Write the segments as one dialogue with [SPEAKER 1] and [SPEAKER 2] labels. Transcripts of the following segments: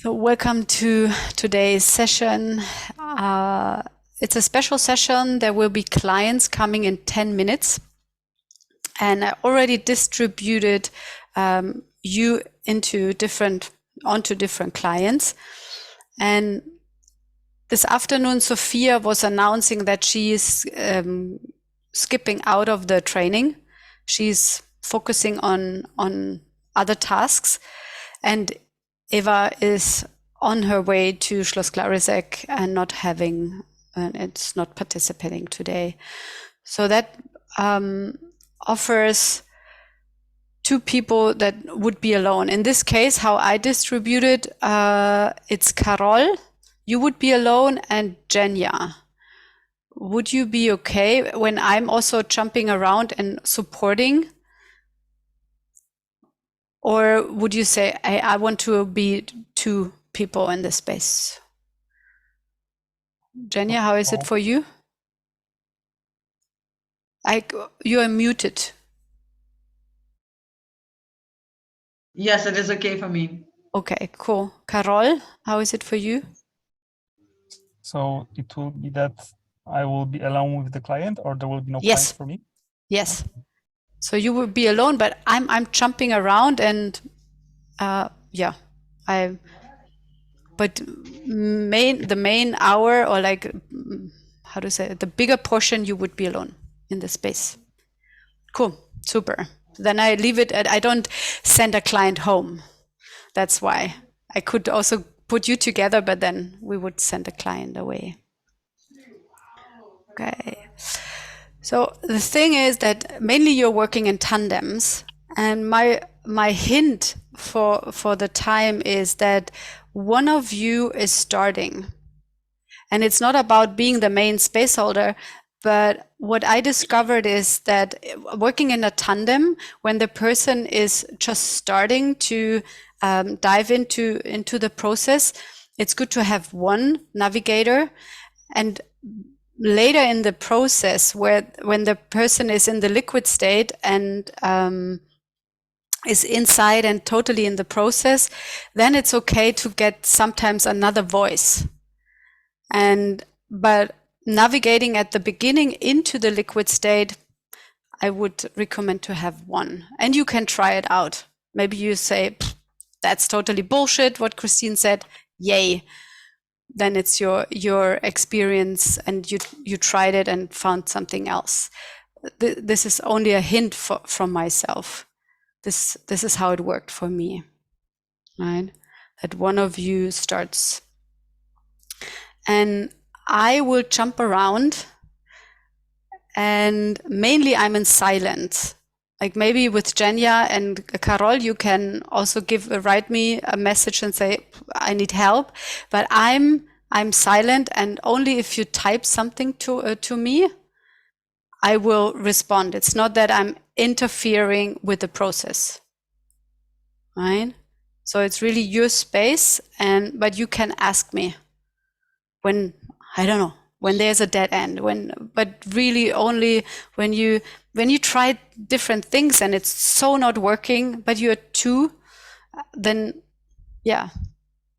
[SPEAKER 1] So welcome to today's session. It's a special session. There will be clients coming in 10 minutes. And I already distributed you onto different clients. And this afternoon, Sophia was announcing that she is skipping out of the training. She's focusing on other tasks. And Eva is on her way to Schloss Klarisek and it's not participating today. So that offers two people that would be alone. In this case, how I distributed, it's Carol, you would be alone, and Jenya. Would you be okay when I'm also jumping around and supporting? Or would you say, I want to be two people in this space? Jenya, how is it for you? You are muted.
[SPEAKER 2] Yes, it is okay for me.
[SPEAKER 1] Okay, cool. Carol, how is it for you?
[SPEAKER 3] So it will be that I will be alone with the client, or there will be no
[SPEAKER 1] Yes.
[SPEAKER 3] client for me?
[SPEAKER 1] Yes. So you will be alone, but I'm jumping around and yeah, but the main hour, or like, how to say it, the bigger portion, you would be alone in the space. Cool, super. Then I leave it I don't send a client home. That's why I could also put you together, but then we would send a client away. Okay. So the thing is that mainly you're working in tandems, and my hint for the time is that one of you is starting. And it's not about being the main space holder, but what I discovered is that working in a tandem, when the person is just starting to dive into the process, it's good to have one navigator. And later in the process, when the person is in the liquid state and is inside and totally in the process, then it's okay to get sometimes another voice. But navigating at the beginning into the liquid state, I would recommend to have one. And you can try it out. Maybe you say, that's totally bullshit, what Christine said. Yay. Then it's your experience, and you tried it and found something else. This is only a hint from myself. This is how it worked for me, right? That one of you starts, and I will jump around, and mainly I'm in silence. Like maybe with Jenya and Carol, you can also write me a message and say, I need help, but I'm silent, and only if you type something to me, I will respond. It's not that I'm interfering with the process, right? So it's really your space, but you can ask me when, I don't know, when there's a dead end, but really only when you try different things and it's so not working, but you're two, then yeah,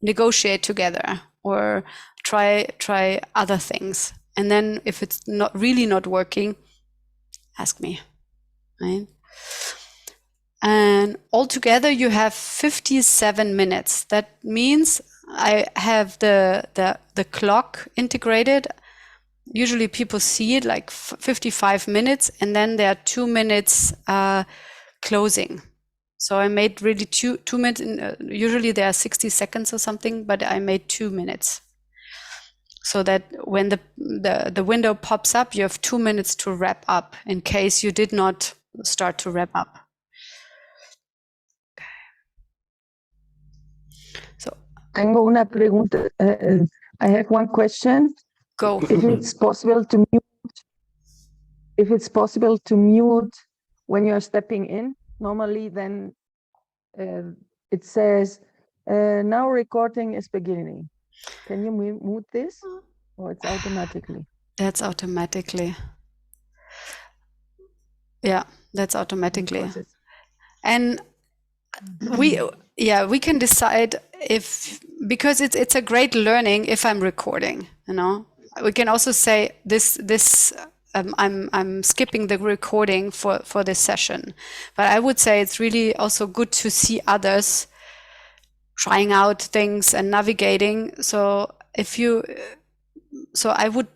[SPEAKER 1] negotiate together or try other things. And then if it's not working, ask me, right? And altogether you have 57 minutes. That means I have the clock integrated. Usually people see it like 55 minutes, and then there are 2 minutes closing. So I made really two minutes. Usually there are 60 seconds or something, but I made 2 minutes. So that when the window pops up, you have 2 minutes to wrap up in case you did not start to wrap up. So
[SPEAKER 4] Tengo una pregunta. I have one question.
[SPEAKER 1] Go.
[SPEAKER 4] If it's possible to mute when you're stepping in, normally then it says now recording is beginning. Can you mute this, or it's automatically?
[SPEAKER 1] That's automatically. Yeah, that's automatically. And we can decide if because it's a great learning if I'm recording, you know. We can also say I'm skipping the recording for this session, but I would say it's really also good to see others trying out things and navigating. So I would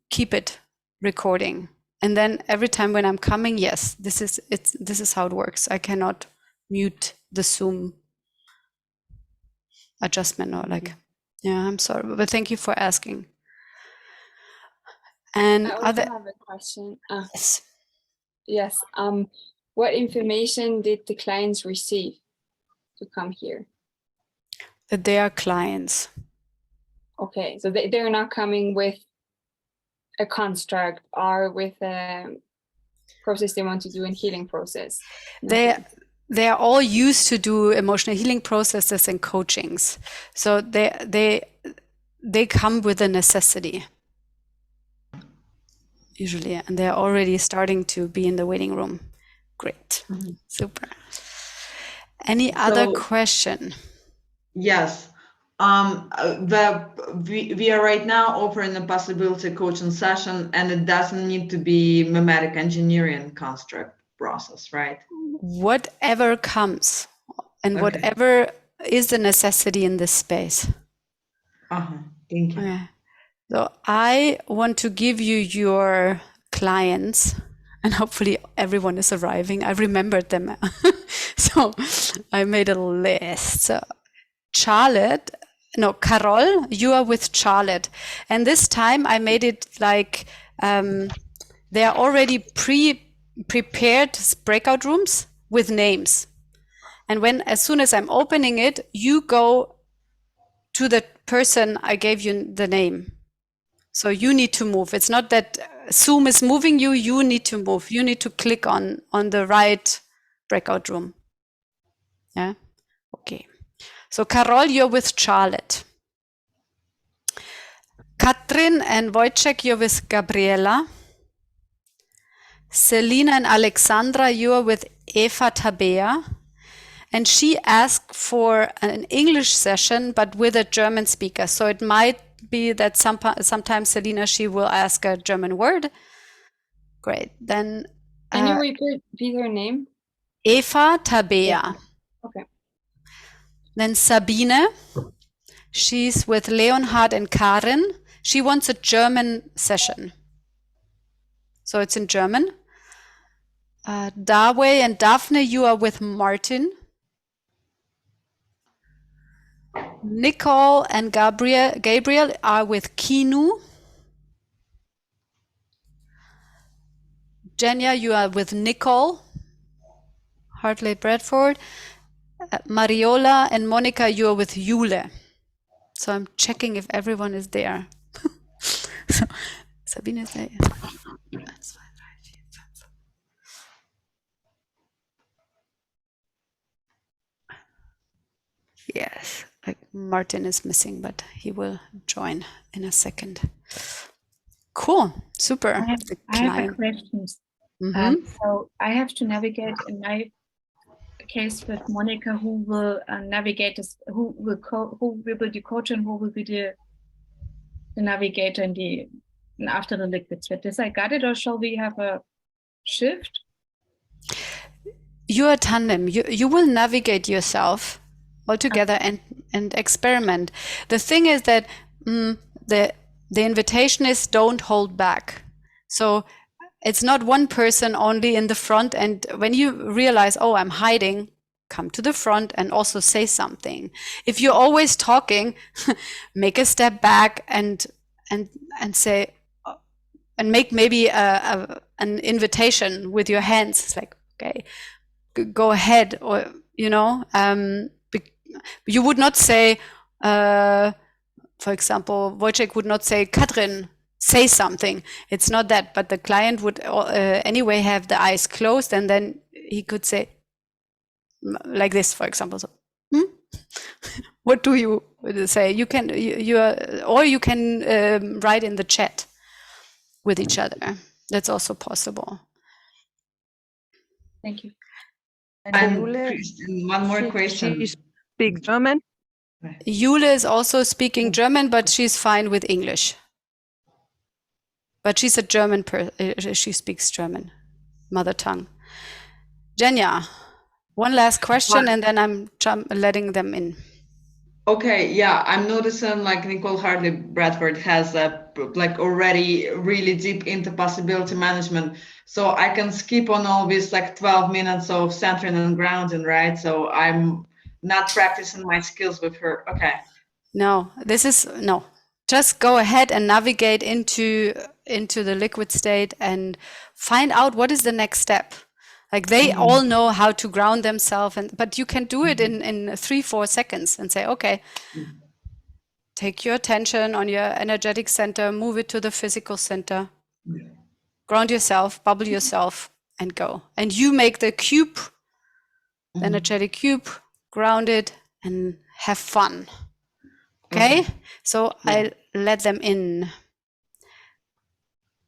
[SPEAKER 1] keep it recording, and then every time when I'm coming, yes, this is how it works. I cannot mute the Zoom adjustment or like, yeah, I'm sorry, but thank you for asking. And
[SPEAKER 5] I also
[SPEAKER 1] other,
[SPEAKER 5] have a question.
[SPEAKER 1] yes.
[SPEAKER 5] Yes. What information did the clients receive to come here?
[SPEAKER 1] That they are clients.
[SPEAKER 5] Okay, so they're not coming with a construct or with a process they want to do in healing process.
[SPEAKER 1] They are all used to do emotional healing processes and coachings. So they come with a necessity usually, and they're already starting to be in the waiting room. Great. Super. Any other question?
[SPEAKER 2] Yes. We are right now offering a possibility coaching session, and it doesn't need to be mimetic engineering construct process, right?
[SPEAKER 1] Whatever comes and
[SPEAKER 2] Okay.
[SPEAKER 1] whatever is the necessity in this space.
[SPEAKER 2] Thank you.
[SPEAKER 1] Okay. So I want to give you your clients, and hopefully everyone is arriving. I remembered them. So I made a list. So Carol, you are with Charlotte. And this time I made it like they are already prepared breakout rooms with names. And as soon as I'm opening it, you go to the person I gave you the name. So you need to move. It's not that Zoom is moving you, you need to move. You need to click on the right breakout room. Yeah, okay. So Carol, you're with Charlotte. Katrin and Wojciech, you're with Gabriela. Selina and Alexandra, you are with Eva Tabea. And she asked for an English session, but with a German speaker. So it might be that sometimes Selina, she will ask a German word. Great. Then
[SPEAKER 5] can you repeat her name?
[SPEAKER 1] Eva Tabea.
[SPEAKER 5] Okay.
[SPEAKER 1] Then Sabine, she's with Leonhard and Karin. She wants a German session. So it's in German. Darway and Daphne, you are with Martin. Nicole and Gabriel are with Kinu. Jenya, you are with Nicole. Hartley Bradford. Mariola and Monica, you are with Jule. So I'm checking if everyone is there. So, Sabine is there. Yes, like Martin is missing, but he will join in a second. Cool, super.
[SPEAKER 6] I have a question. So I have to navigate in my case with Monica, who will navigate this, who will be the coach and who will be the navigator after the liquid sweat. Is I got it, or shall we have a shift?
[SPEAKER 1] You're a tandem. You will navigate yourself all together and experiment. The thing is that the invitation is don't hold back. So it's not one person only in the front. And when you realize, oh, I'm hiding, come to the front and also say something. If you're always talking, make a step back and say, and make maybe an invitation with your hands. It's like, okay, go ahead, or you would not say, for example, Wojciech would not say, Katrin, say something. It's not that, but the client would anyway have the eyes closed, and then he could say, like this, for example. So, what do you say? You can, or you can write in the chat with each other. That's also possible.
[SPEAKER 4] Thank you.
[SPEAKER 2] And Kristen, one more question.
[SPEAKER 4] She speaks German?
[SPEAKER 2] Right.
[SPEAKER 1] Jule is also speaking German, but she's fine with English. But she's a German she speaks German, mother tongue. Jenya, one last question, and then I'm letting them in.
[SPEAKER 2] Okay, yeah, I'm noticing like Nicole Hartley Bradford has like already really deep into possibility management. So I can skip on all this like 12 minutes of centering and grounding, right? So I'm not practicing my skills with her. Okay.
[SPEAKER 1] No, no. Just go ahead and navigate into the liquid state and find out what is the next step. Like they all know how to ground themselves, but you can do it in 3-4 seconds and say, okay, take your attention on your energetic center, move it to the physical center, ground yourself, bubble yourself, and go. And you make the cube, the energetic cube, ground it, and have fun. Okay? So I let them in.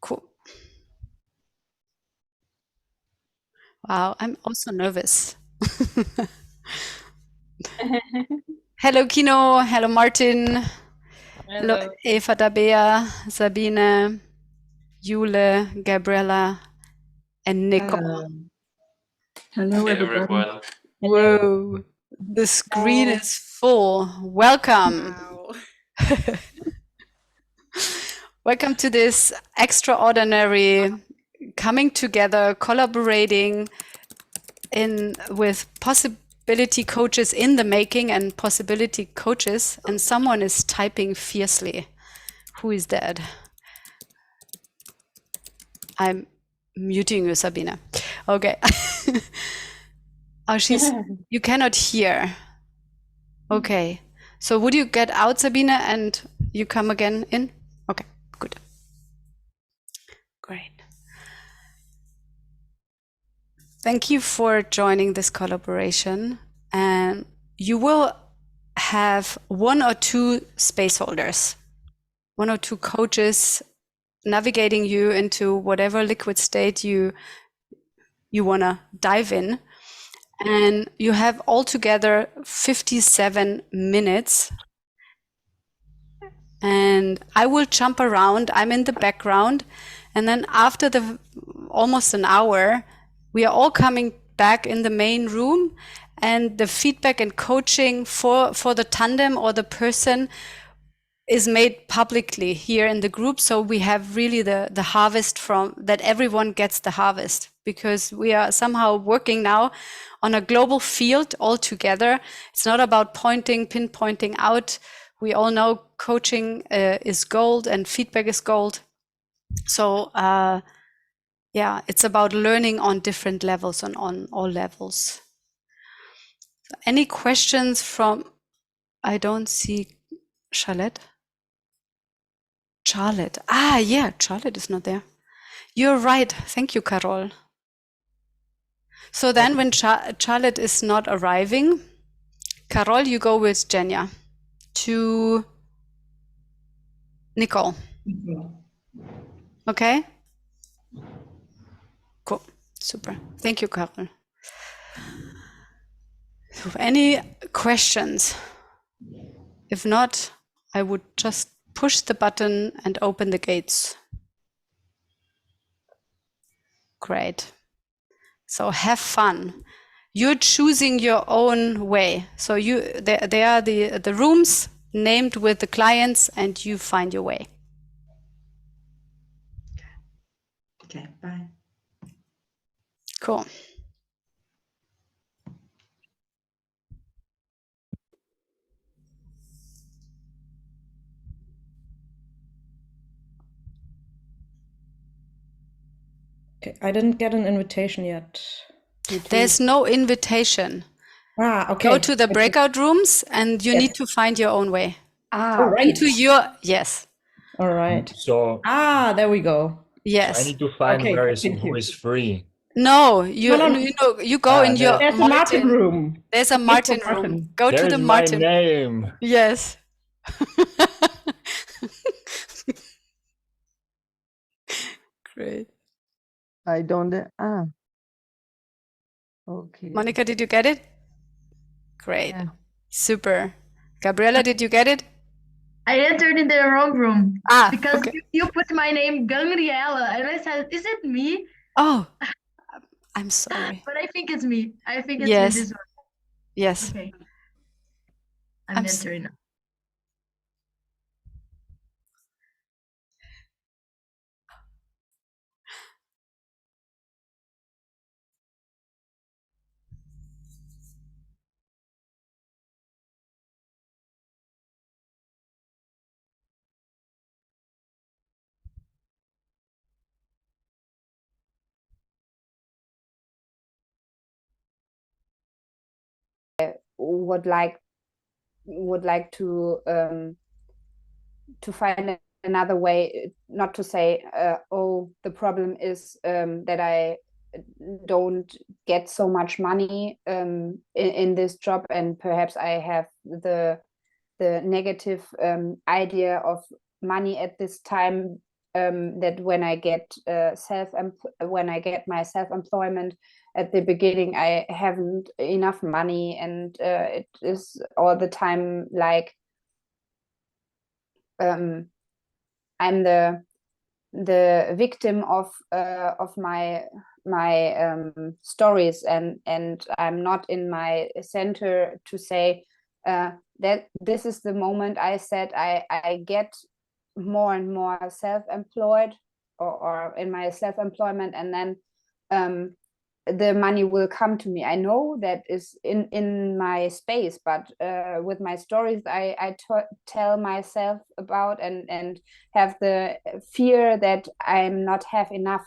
[SPEAKER 1] Cool. Wow, I'm also nervous. Hello, Kino. Hello, Martin. Hello, Eva Dabea, Sabine, Jule, Gabriella, and Nicole.
[SPEAKER 7] Hello, everyone.
[SPEAKER 1] Whoa, the screen is full. Welcome.
[SPEAKER 7] Wow.
[SPEAKER 1] Welcome to this extraordinary coming together, collaborating with possibility coaches in the making and possibility coaches. And someone is typing fiercely. Who is that? I'm muting you, Sabine. Okay. Oh, you cannot hear. Okay. So would you get out, Sabine, and you come again in? Okay, good. Great. Thank you for joining this collaboration. And you will have 1 or 2 space holders, 1 or 2 coaches navigating you into whatever liquid state you want to dive in. And you have altogether 57 minutes. And I will jump around. I'm in the background. And then after almost an hour, we are all coming back in the main room. And the feedback and coaching for the tandem or the person is made publicly here in the group. So we have really the harvest from that everyone gets the harvest, because we are somehow working now on a global field all together. It's not about pinpointing out. We all know coaching is gold and feedback is gold. So yeah, it's about learning on different levels and on all levels. Any questions from, I don't see Charlotte. Ah, yeah, Charlotte is not there. You're right. Thank you, Carol. So then when Charlotte is not arriving, Carol, you go with Jenya to Nicole. Okay? Cool. Super. Thank you, Carol. So any questions? If not, I would just push the button and open the gates. Great. So have fun. You're choosing your own way. So they are the rooms named with the clients, and you find your way.
[SPEAKER 2] Okay, bye.
[SPEAKER 1] Cool.
[SPEAKER 8] Okay, I didn't get an invitation yet.
[SPEAKER 1] There's no invitation.
[SPEAKER 8] Ah, okay.
[SPEAKER 1] Go to the breakout rooms, and you need to find your own way.
[SPEAKER 8] All right.
[SPEAKER 1] Yes.
[SPEAKER 8] All right.
[SPEAKER 9] So
[SPEAKER 8] there we go.
[SPEAKER 1] Yes.
[SPEAKER 9] I need to find
[SPEAKER 8] Okay,
[SPEAKER 9] who is free.
[SPEAKER 1] No, you go in your
[SPEAKER 8] There's a Martin room.
[SPEAKER 1] There's a Martin room. Go to the Martin.
[SPEAKER 9] My name.
[SPEAKER 1] Yes. Great.
[SPEAKER 4] I don't. Okay.
[SPEAKER 1] Monica, did you get it? Great.
[SPEAKER 4] Yeah.
[SPEAKER 1] Super. Gabriela, did you get it?
[SPEAKER 10] I entered in the wrong room because
[SPEAKER 1] okay.
[SPEAKER 10] you put my name Gabriela, and I said, "Is it me?"
[SPEAKER 1] Oh, I'm sorry.
[SPEAKER 10] But I think it's me. I think it's
[SPEAKER 1] Yes.
[SPEAKER 10] me. This one.
[SPEAKER 1] Yes.
[SPEAKER 10] Okay. I'm
[SPEAKER 1] I'm s-
[SPEAKER 10] entering now.
[SPEAKER 11] would like to find another way, not to say, oh, the problem is that I don't get so much money in this job, and perhaps I have the negative idea of money at this time, that when I get my self-employment at the beginning, I haven't enough money, and it is all the time like I'm the victim of my stories, and I'm not in my center to say that this is the moment I said I get more and more self-employed, or in my self-employment, and then the money will come to me. I know that is in my space, but with my stories I tell myself about, and have the fear that I'm not have enough,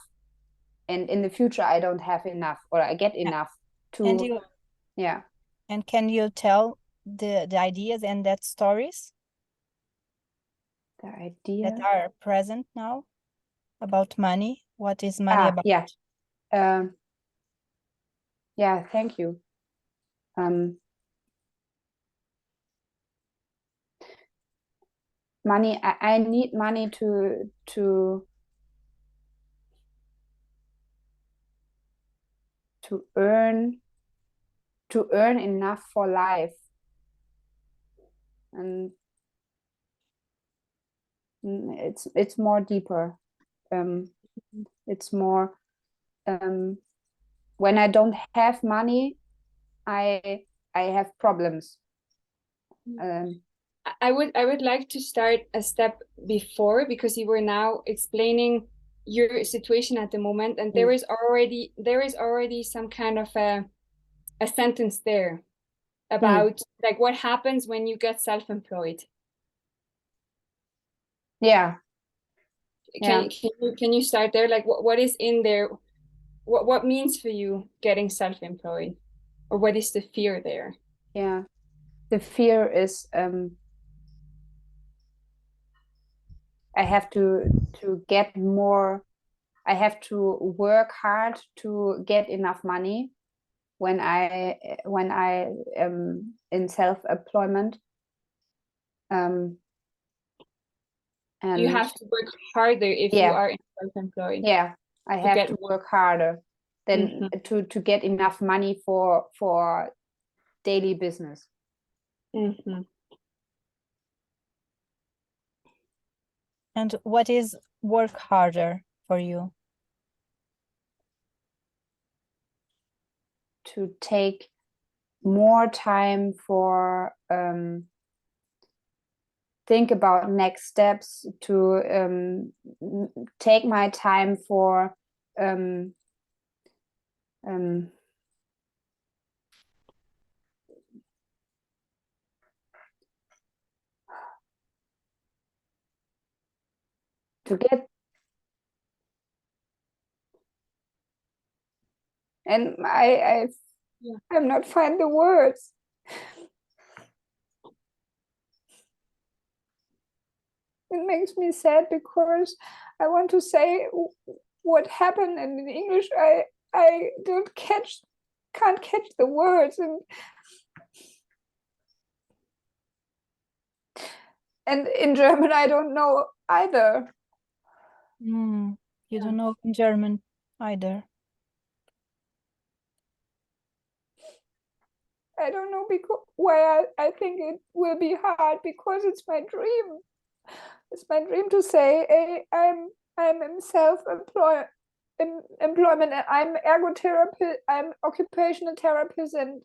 [SPEAKER 11] and in the future I don't have enough, or I get enough to
[SPEAKER 12] And you,
[SPEAKER 11] yeah.
[SPEAKER 12] and can you tell the ideas and that stories
[SPEAKER 11] The idea
[SPEAKER 12] that are present now about money? What is money about?
[SPEAKER 11] yeah. Yeah, thank you. Money, I need money to earn enough for life, and it's more deeper. It's more when I don't have money, I have problems.
[SPEAKER 5] I would like to start a step before, because you were now explaining your situation at the moment, and there is already some kind of a sentence there about like what happens when you get self-employed.
[SPEAKER 11] Yeah.
[SPEAKER 5] Can you start there? Like what is in there? What means for you getting self-employed, or what is the fear there?
[SPEAKER 11] Yeah, the fear is I have to get more. I have to work hard to get enough money when I am in self-employment. And
[SPEAKER 5] you have to work harder if you are self-employed.
[SPEAKER 11] Yeah, I have to work harder than to get enough money for daily business.
[SPEAKER 12] And what is work harder for you?
[SPEAKER 11] To take more time for think about next steps, to take my time for to get, and I'm not find the words. It makes me sad because I want to say what happened, and in English I can't catch the words, and in German I don't know either.
[SPEAKER 12] You don't know in German either.
[SPEAKER 13] I don't know why I think it will be hard, because it's my dream. It's my dream to say, hey, I'm in self-employment. Employment. I'm ergotherapist. I'm occupational therapist, and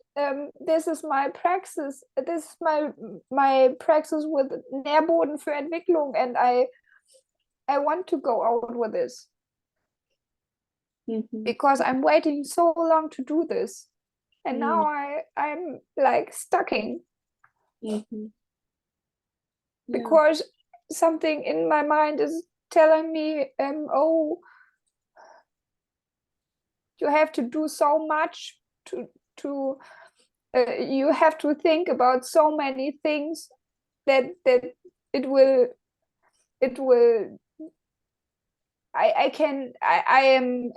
[SPEAKER 13] this is my praxis. This is my praxis with Nährboden für Entwicklung, and I want to go out with this because I'm waiting so long to do this, and now I'm like stucking because something in my mind is telling me, oh, you have to do so much to you have to think about so many things that it will I am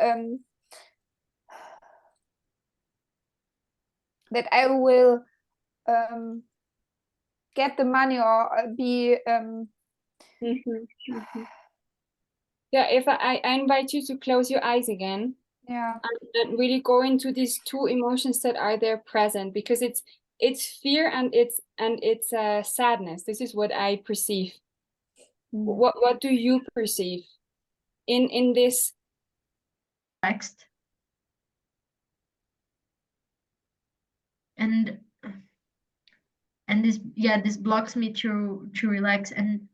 [SPEAKER 13] that I will get the money or be
[SPEAKER 5] Yeah, if I invite you to close your eyes again.
[SPEAKER 13] Yeah.
[SPEAKER 5] And really go into these two emotions that are there present, because it's fear and it's sadness. This is what I perceive. What do you perceive in this
[SPEAKER 10] text? And this blocks me to relax, and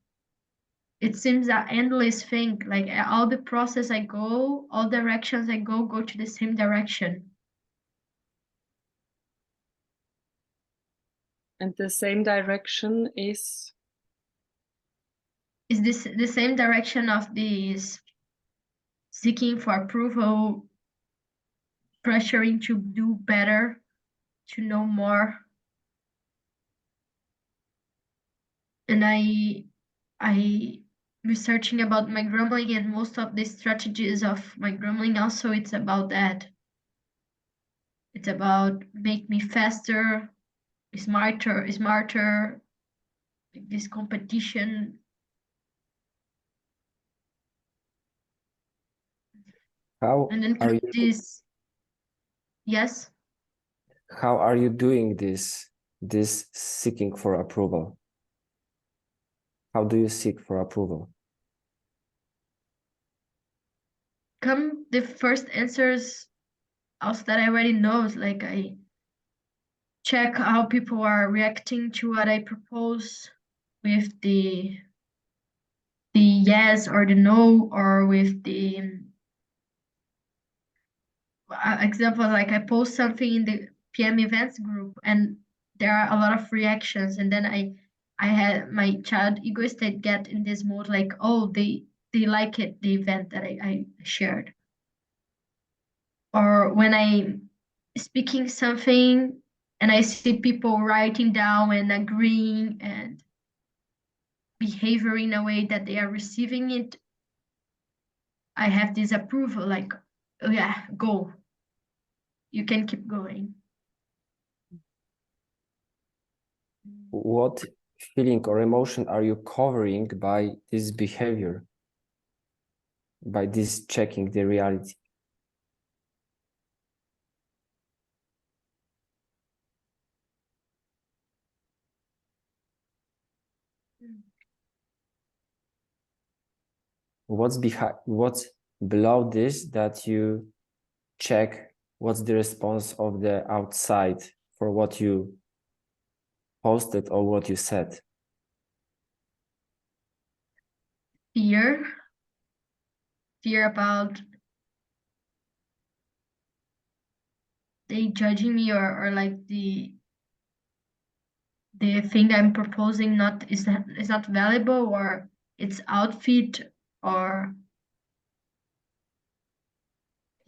[SPEAKER 10] it seems that endless thing, like all the process I go, all directions I go to the same direction.
[SPEAKER 14] And the same direction is
[SPEAKER 10] this the same direction of this seeking for approval, pressuring to do better, to know more. And I researching about my grumbling, and most of the strategies of my grumbling also, it's about that. It's about make me faster, smarter, this competition.
[SPEAKER 15] How
[SPEAKER 10] and then
[SPEAKER 15] are you?
[SPEAKER 10] this, yes.
[SPEAKER 15] How are you doing this seeking for approval? How do you seek for approval?
[SPEAKER 10] Come the first answers also that I already know, like I check how people are reacting to what I propose with the yes or the no, or with the examples, like I post something in the PM events group and there are a lot of reactions, and then I had my child ego state get in this mode, like, oh, they like it, the event that I shared. Or when I'm speaking something and I see people writing down and agreeing and behavior in a way that they are receiving it, I have this approval, like, oh yeah, go. You can keep going.
[SPEAKER 15] What feeling or emotion are you covering by this behavior? By this checking the reality? What's below this that you check? What's the response of the outside for what you posted or what you said?
[SPEAKER 10] Fear about they judging me, or like the thing I'm proposing is not valuable, or its outfit, or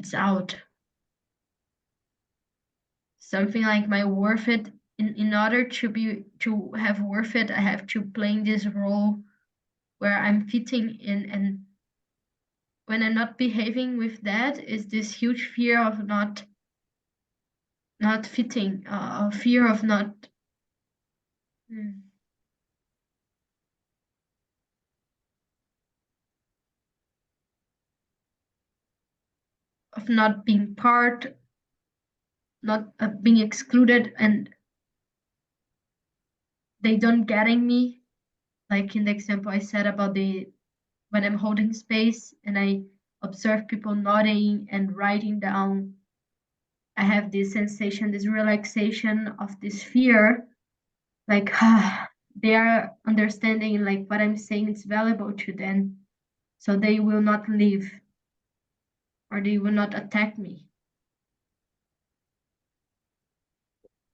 [SPEAKER 10] it's out. Something like my worth it. In order to have worth it, I have to play in this role where I'm fitting in, and when I'm not behaving with that, is this huge fear of not fitting, fear of not being part, not being excluded, and they don't getting me. Like in the example I said about when I'm holding space and I observe people nodding and writing down, I have this sensation, this relaxation of this fear, like they are understanding like what I'm saying is valuable to them, so they will not leave or they will not attack me.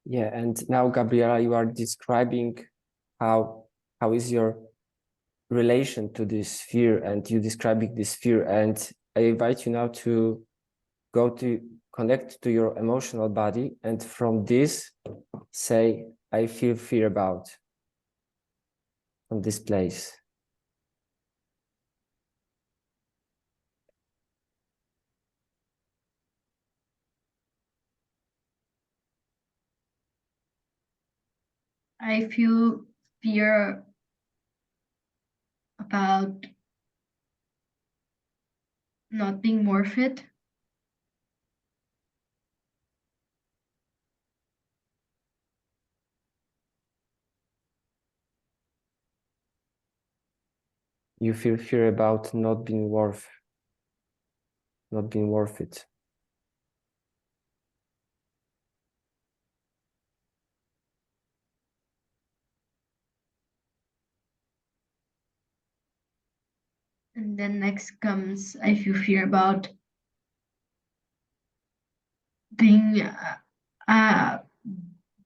[SPEAKER 15] Yeah, and now, Gabriela, you are describing how is your relation to this fear, and you describing this fear, and I invite you now to go to connect to your emotional body, and from this say, I feel fear about, from this place.
[SPEAKER 10] I feel fear about not being worth it.
[SPEAKER 15] You feel fear about not being worth it.
[SPEAKER 10] And then next comes, I feel fear about being a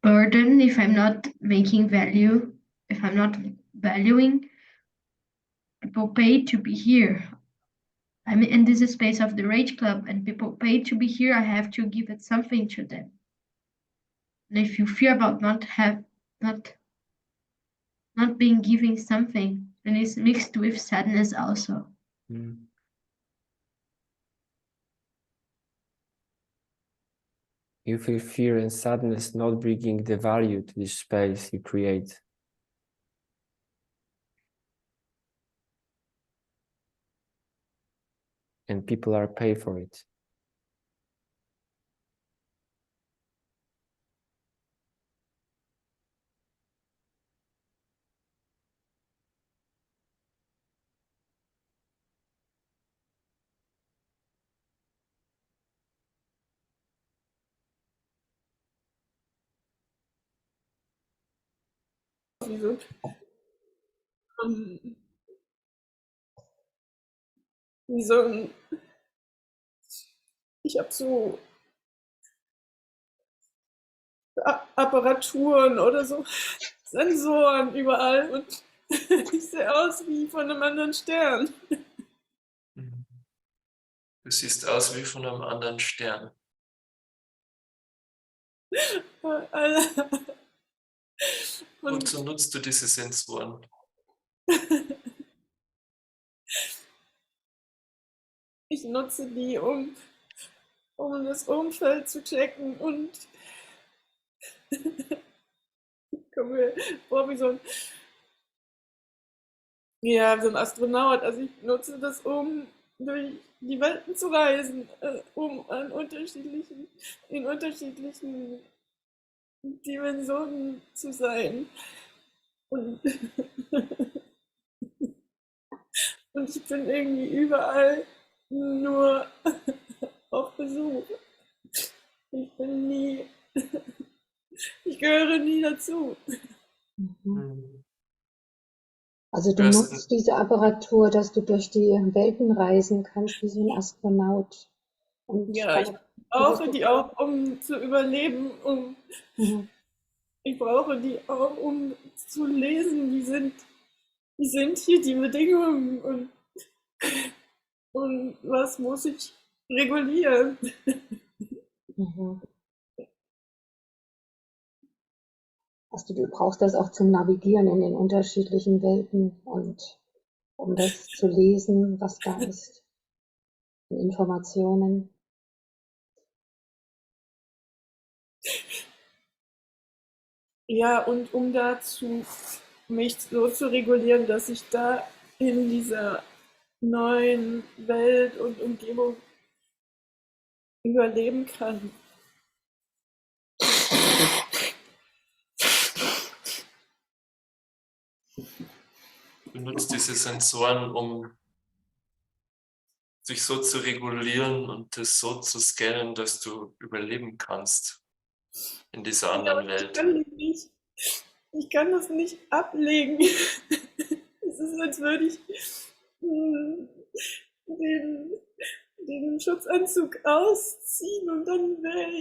[SPEAKER 10] burden if I'm not making value, if I'm not valuing. People pay to be here. I'm in this space of the Rage Club and people pay to be here. I have to give it something to them. And if you fear about not being giving something, and it's mixed with sadness also.
[SPEAKER 15] Mm. You feel fear and sadness not bringing the value to this space you create. And people are pay for it.
[SPEAKER 16] Ich habe so Apparaturen oder so Sensoren überall und ich sehe aus wie von einem anderen Stern.
[SPEAKER 7] Du siehst aus wie von einem anderen Stern. Wozu nutzt du diese Sensoren?
[SPEAKER 16] Ich nutze die, um das Umfeld zu checken und ich komme mir vor wie so ein Astronaut. Also ich nutze das, um durch die Welten zu reisen, um in unterschiedlichen Dimensionen zu sein. Und ich bin irgendwie überall nur auf Besuch. Ich gehöre nie dazu.
[SPEAKER 17] Also du nutzt diese Apparatur, dass du durch die Welten reisen kannst, wie so ein Astronaut. Und
[SPEAKER 16] ja, ich brauche die auch, um zu überleben. Ich brauche die auch, um zu lesen, wie sind hier die Bedingungen und was muss ich regulieren.
[SPEAKER 17] Also du brauchst das auch zum Navigieren in den unterschiedlichen Welten und um das zu lesen, was da ist, in Informationen.
[SPEAKER 16] Ja, und um mich so zu regulieren, dass ich da in dieser neuen Welt und Umgebung überleben kann.
[SPEAKER 7] benutzt diese Sensoren, um sich so zu regulieren und das so zu scannen, dass du überleben kannst in dieser anderen Welt.
[SPEAKER 16] Ich kann das nicht ablegen. Es ist, als würde ich den Schutzanzug ausziehen und dann würde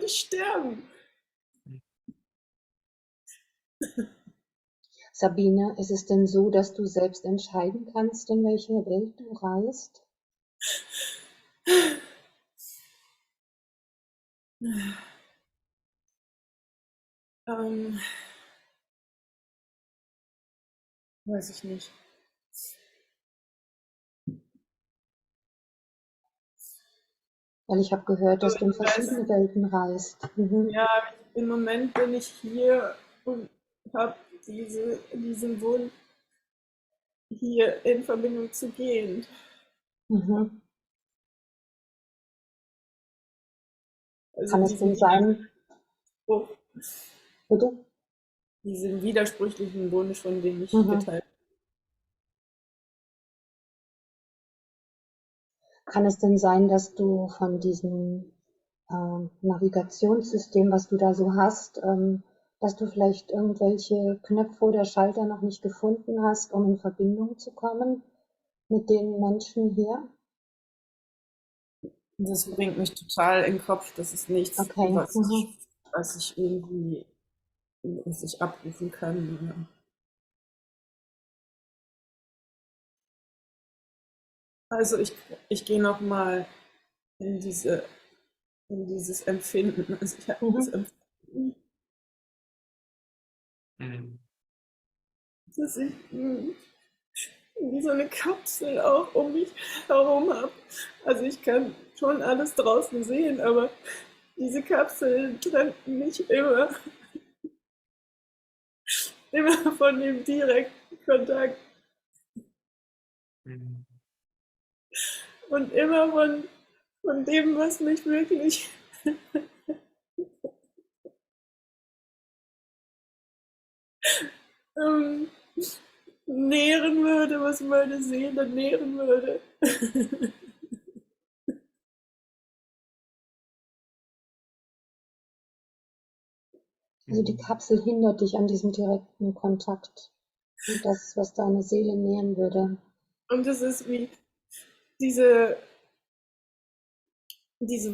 [SPEAKER 16] ich sterben.
[SPEAKER 17] Sabine, ist es denn so, dass du selbst entscheiden kannst, in welche Welt du reist?
[SPEAKER 16] Weiß ich nicht.
[SPEAKER 17] Weil ich habe gehört, dass du in verschiedene Welten reist. Mhm.
[SPEAKER 16] Ja, im Moment bin ich hier und habe diesen Wunsch, hier in Verbindung zu gehen.
[SPEAKER 17] Mhm.
[SPEAKER 16] Also
[SPEAKER 17] Kann es denn sein? Bitte?
[SPEAKER 16] Diesen widersprüchlichen Wunsch, von dem ich
[SPEAKER 17] Mhm.
[SPEAKER 16] geteilt habe.
[SPEAKER 17] Kann es denn sein, dass du von diesem Navigationssystem, was du da so hast, dass du vielleicht irgendwelche Knöpfe oder Schalter noch nicht gefunden hast, um in Verbindung zu kommen mit den Menschen hier?
[SPEAKER 16] Das bringt mich total in den Kopf. Das ist nichts,
[SPEAKER 17] Okay.
[SPEAKER 16] was ich irgendwie abrufen kann. Ja. Also ich gehe noch mal in dieses Empfinden. Also ich habe das Empfinden, dass ich wie so eine Kapsel auch um mich herum habe. Also ich kann schon alles draußen sehen, aber diese Kapsel trennt mich immer von dem direkten Kontakt. Und immer von dem, was mich wirklich nähren würde, was meine Seele nähren würde.
[SPEAKER 17] Also die Kapsel hindert dich an diesem direkten Kontakt. Und das, was deine Seele nähren würde.
[SPEAKER 16] Und es ist wie diese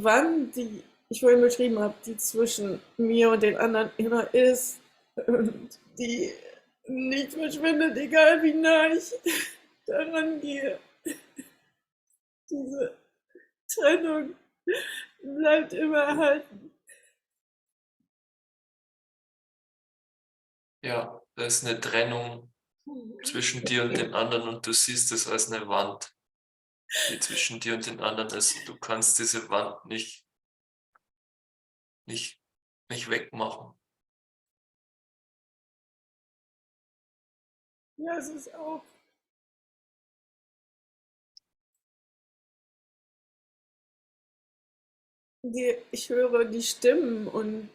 [SPEAKER 16] Wand, die ich vorhin beschrieben habe, die zwischen mir und den anderen immer ist und die nicht verschwindet, egal wie nah ich daran gehe. Diese Trennung bleibt immer erhalten.
[SPEAKER 7] Ja, da ist eine Trennung zwischen dir und den anderen und du siehst es als eine Wand, die zwischen dir und den anderen ist. Du kannst diese Wand nicht wegmachen.
[SPEAKER 16] Ja, es ist auch ich höre die Stimmen und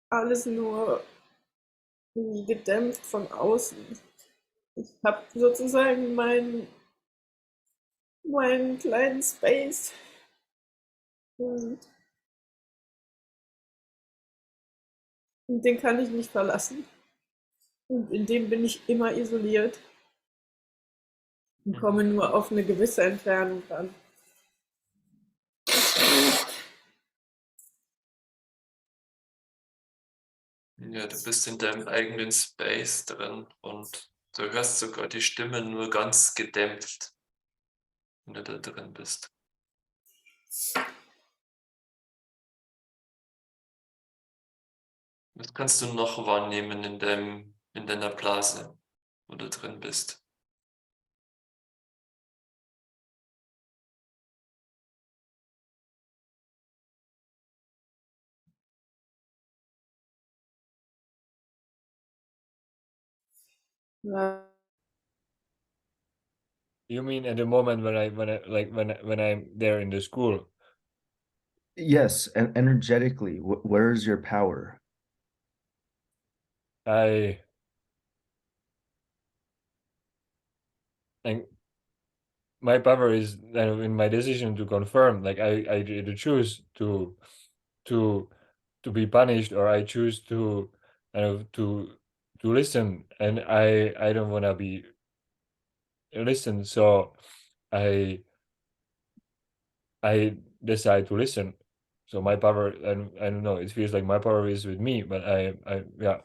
[SPEAKER 16] alles nur gedämpft von außen. Ich habe sozusagen meinen kleinen Space. Und den kann ich nicht verlassen. Und in dem bin ich immer isoliert. Und komme nur auf eine gewisse Entfernung ran.
[SPEAKER 7] Ja, du bist in deinem eigenen Space drin und du hörst sogar die Stimme nur ganz gedämpft, wenn du da drin bist. Was kannst du noch wahrnehmen in deiner Blase, wo du drin bist?
[SPEAKER 16] Ja.
[SPEAKER 9] You mean at the moment when I'm there in the school?
[SPEAKER 18] Yes, and energetically, where is your power?
[SPEAKER 9] I like my power is kind of in my decision to confirm. Like I either choose to be punished, or I choose to kind of to listen, and I don't want to be listened, so I decide to listen. So my power, and I don't know, it feels like my power is with me, but I yeah.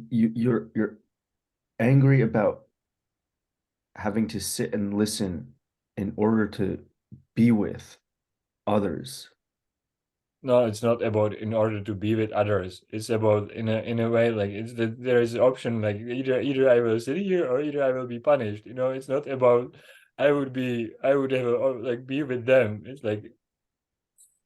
[SPEAKER 18] You're angry about having to sit and listen in order to be with others.
[SPEAKER 9] No, it's not about in order to be with others. It's about in a way, like it's that there is an option, like either I will sit here or either I will be punished. You know, it's not about I would have like be with them. It's like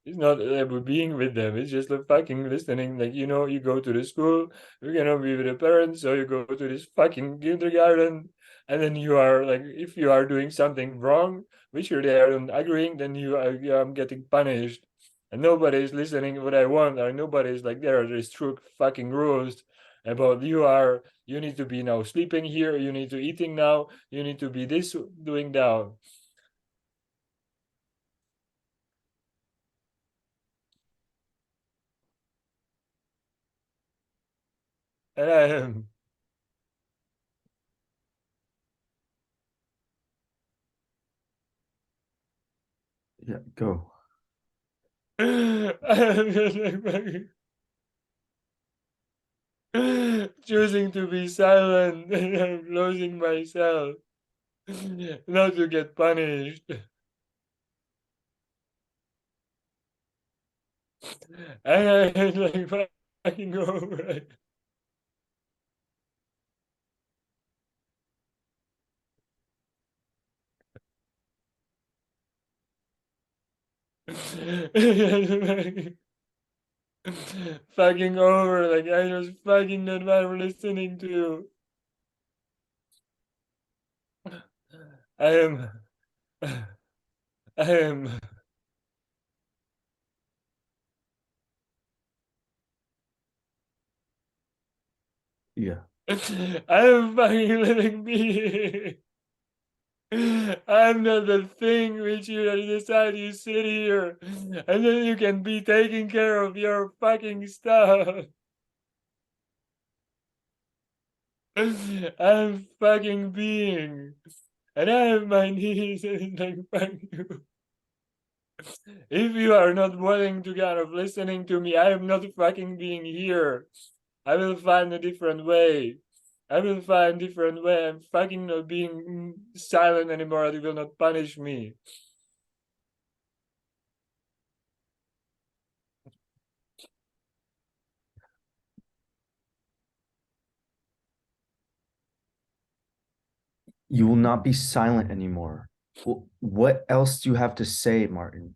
[SPEAKER 9] it's not about being with them. It's just like fucking listening. Like, you know, you go to the school, you cannot be with the parents, so you go to this fucking kindergarten, and then you are like, if you are doing something wrong, which you're there and agreeing, then you are I'm getting punished. And nobody is listening what I want, or nobody is like there are strict fucking rules about you need to be now sleeping here, you need to eating now, you need to be this doing now. And I am
[SPEAKER 18] Yeah, go.
[SPEAKER 9] Choosing to be silent, and I'm losing myself, not to get punished. And I'm like fucking over it. Fucking over, like I was fucking not what I'm listening to. I am I am
[SPEAKER 18] Yeah.
[SPEAKER 9] I am fucking living being. I'm not the thing which you decide you sit here and then you can be taking care of your fucking stuff. I'm fucking being. And I have my needs and like fuck you. If you are not willing to kind of listening to me, I am not fucking being here. I will find a different way. I will find a different way. I'm fucking not being silent anymore. It will not punish me.
[SPEAKER 18] You will not be silent anymore. What else do you have to say, Martin?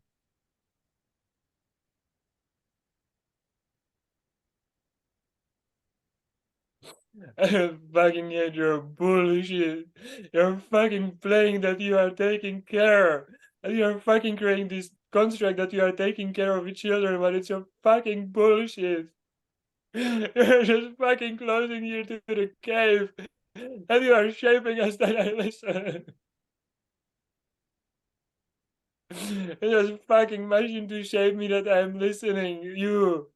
[SPEAKER 9] I fucking hate your bullshit. You're fucking playing that you are taking care. And you're fucking creating this construct that you are taking care of each other, but it's your fucking bullshit. You're just fucking closing here to the cave. And you are shaping us that I listen. You're just fucking mashing to shape me that I'm listening. You.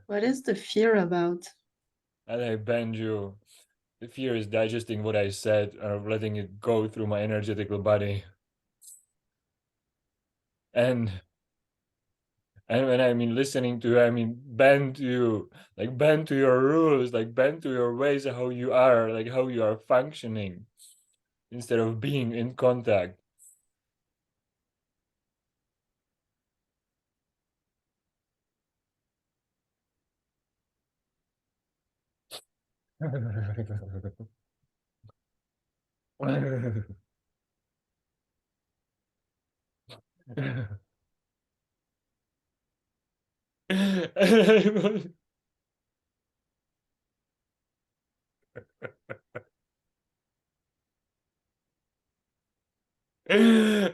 [SPEAKER 19] What is the fear about?
[SPEAKER 9] And I bend you. The fear is digesting what I said or letting it go through my energetical body. And when I mean listening to you, I mean bend to you, like bend to your rules, like bend to your ways of how you are, like how you are functioning, instead of being in contact. And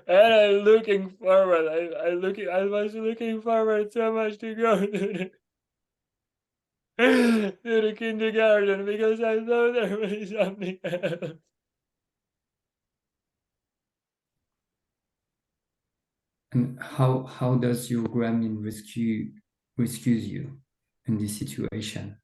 [SPEAKER 9] I'm looking forward. I was looking forward so much to go to the kindergarten because I thought there was something else.
[SPEAKER 20] And how does your gremlin rescues you in this situation?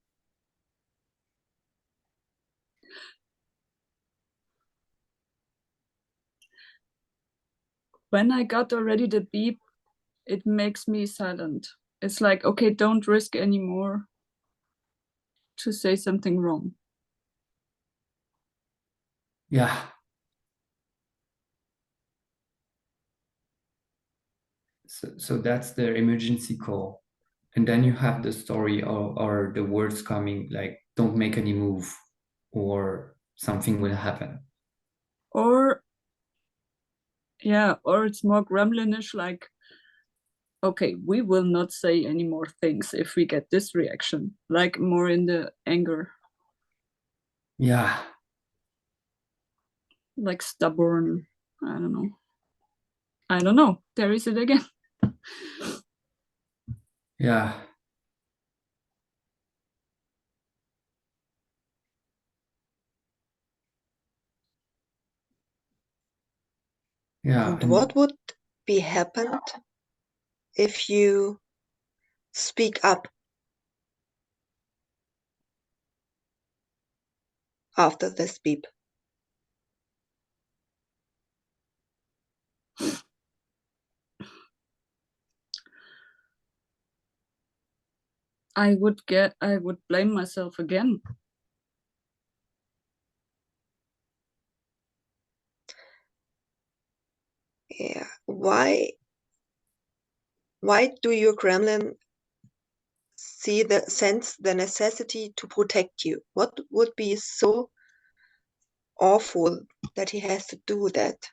[SPEAKER 14] When I got already the beep, it makes me silent. It's like, okay, don't risk anymore to say something wrong.
[SPEAKER 20] Yeah. So that's the emergency call. And then you have the story or the words coming like, don't make any move or something will happen.
[SPEAKER 14] Or, yeah, or it's more gremlinish, like, okay, we will not say any more things if we get this reaction, like more in the anger.
[SPEAKER 20] Yeah.
[SPEAKER 14] Like stubborn, I don't know. There is it again.
[SPEAKER 20] Yeah. Yeah.
[SPEAKER 21] And what would be happened if you speak up after this beep?
[SPEAKER 14] I would blame myself again.
[SPEAKER 21] Yeah. Why do your gremlin sense the necessity to protect you? What would be so awful that he has to do that?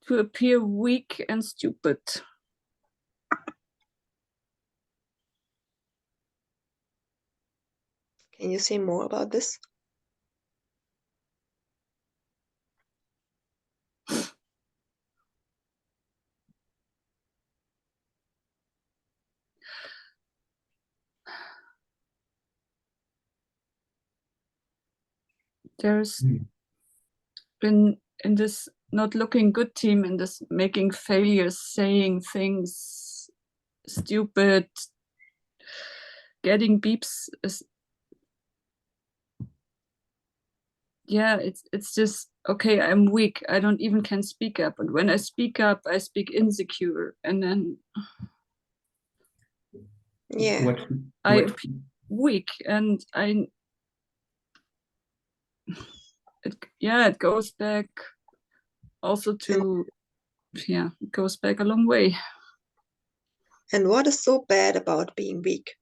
[SPEAKER 14] To appear weak and stupid.
[SPEAKER 21] Can you say more about this?
[SPEAKER 14] There's been in this not looking good team, in this making failures, saying things stupid, getting beeps. Yeah, it's just, okay, I'm weak. I don't even can speak up. And when I speak up, I speak insecure. And then
[SPEAKER 21] Yeah.
[SPEAKER 14] I appear weak, and it goes back also to, it goes back a long way.
[SPEAKER 21] And what is so bad about being weak?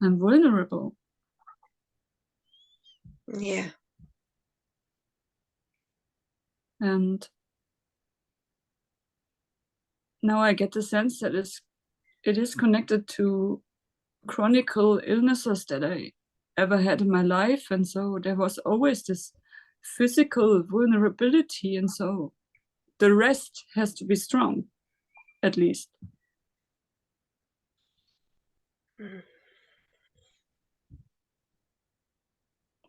[SPEAKER 14] I'm vulnerable.
[SPEAKER 21] Yeah.
[SPEAKER 14] And now I get the sense that it is connected to chronic illnesses that I ever had in my life. And so there was always this physical vulnerability. And so the rest has to be strong, at least.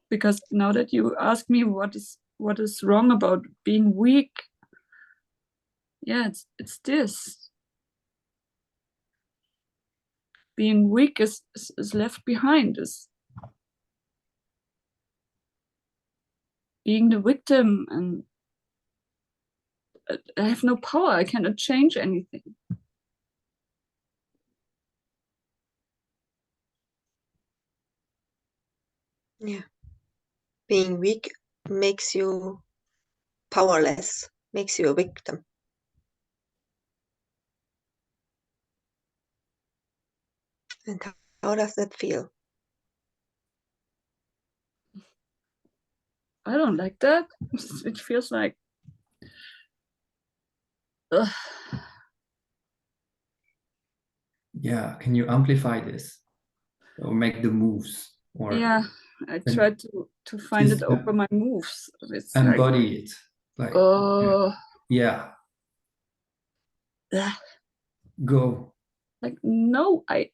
[SPEAKER 14] Because now that you ask me what is wrong about being weak, yeah, it's this. Being weak is left behind, is being the victim, and I have no power. I cannot change anything.
[SPEAKER 21] Yeah. Being weak makes you powerless, makes you a victim. And how does that feel?
[SPEAKER 14] I don't like that. It feels like ugh.
[SPEAKER 20] Yeah, can you amplify this or make the moves or
[SPEAKER 14] Yeah, I try to find
[SPEAKER 20] just
[SPEAKER 14] it over my moves. It's like
[SPEAKER 20] embody it? Like yeah,
[SPEAKER 14] ugh.
[SPEAKER 20] go.
[SPEAKER 14] Like no, I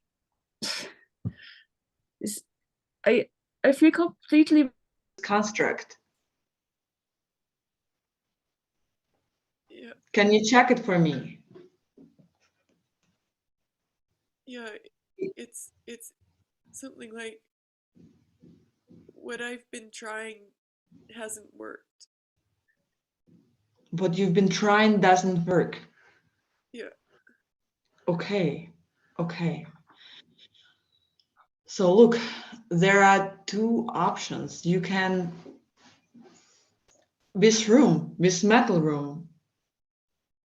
[SPEAKER 14] feel completely
[SPEAKER 2] construct.
[SPEAKER 16] Yeah,
[SPEAKER 2] Can you check it for me?
[SPEAKER 16] yeah, it's something like what I've been trying hasn't worked.
[SPEAKER 2] What you've been trying doesn't work.
[SPEAKER 16] Yeah.
[SPEAKER 2] Okay, okay. So look, there are two options. You can, this metal room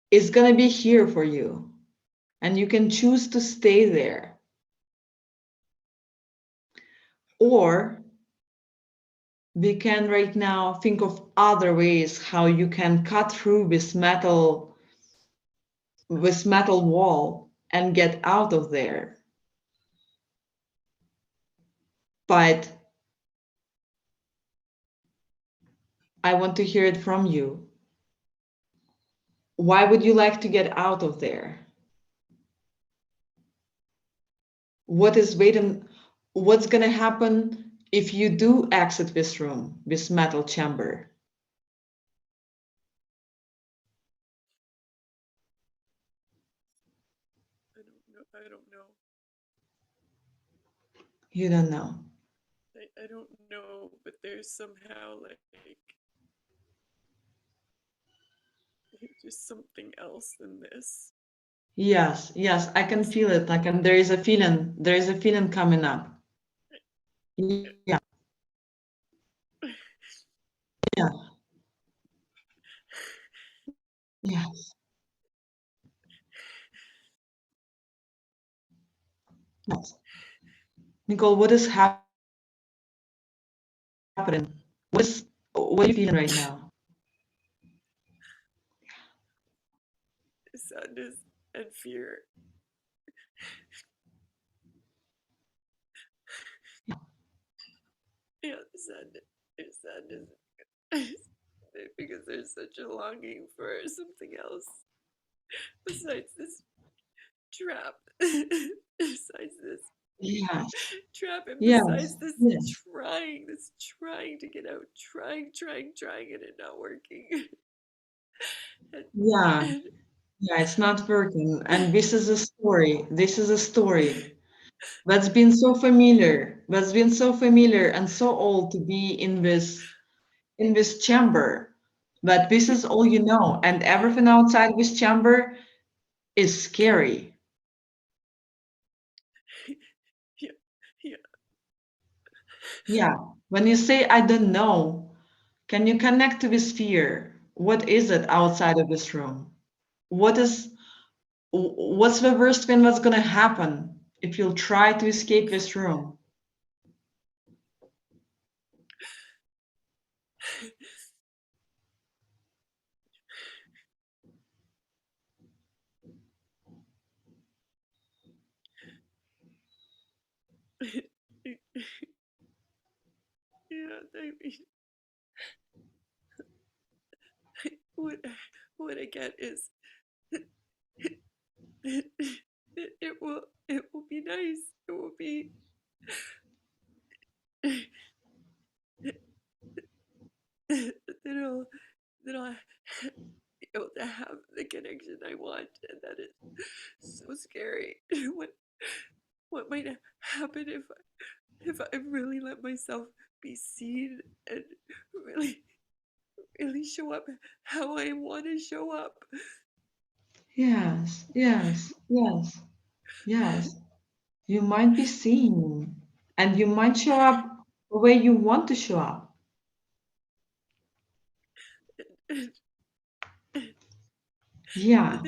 [SPEAKER 2] is gonna be here for you, and you can choose to stay there. Or we can right now think of other ways how you can cut through this metal wall and get out of there. But I want to hear it from you. Why would you like to get out of there? What's going to happen if you do exit this room, this metal chamber?
[SPEAKER 16] I don't know.
[SPEAKER 2] You don't know.
[SPEAKER 16] I don't know, but there's somehow like just something else than this.
[SPEAKER 2] Yes, I can feel it. Like, and there is a feeling coming up. Yeah. Yeah. Yes. Yes. Nicole, what is happening? What are you feeling right now?
[SPEAKER 16] Sadness and fear. Yeah, sadness. Because there's such a longing for something else besides this trap. Besides this trap, and besides this trying to get out, trying, and it not working.
[SPEAKER 2] Yeah, it's not working. And this is a story. That's been so familiar. And so old to be in this chamber. But this is all you know. And everything outside this chamber is scary. Yeah. When you say I don't know, can you connect to this fear? What is it outside of this room? What's the worst thing that's gonna happen if you'll try to escape this room?
[SPEAKER 16] Yeah, I mean, what I get is it will be nice. It will be that I'll be able to have the connection I want, and that is so scary. What might happen if I really let myself be seen and really show up how I want to show up.
[SPEAKER 2] Yes. You might be seen, and you might show up the way you want to show up. Yeah.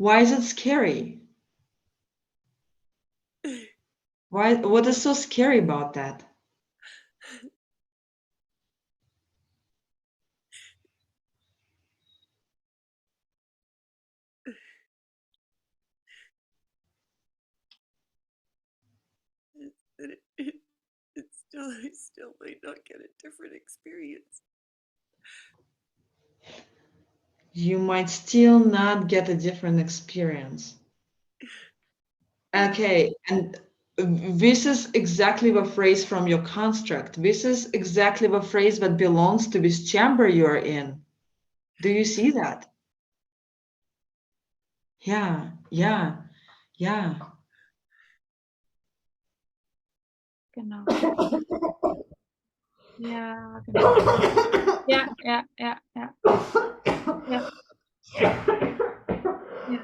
[SPEAKER 2] Why is it scary? Why? What is so scary about that?
[SPEAKER 16] I still might not get a different experience.
[SPEAKER 2] You might still not get a different experience. Okay, and this is exactly the phrase from your construct. This is exactly the phrase that belongs to this chamber you are in. Do you see that? Yeah, yeah, yeah.
[SPEAKER 6] Genau. Ja, genau. Ja, ja, ja, ja. Ja. Ja.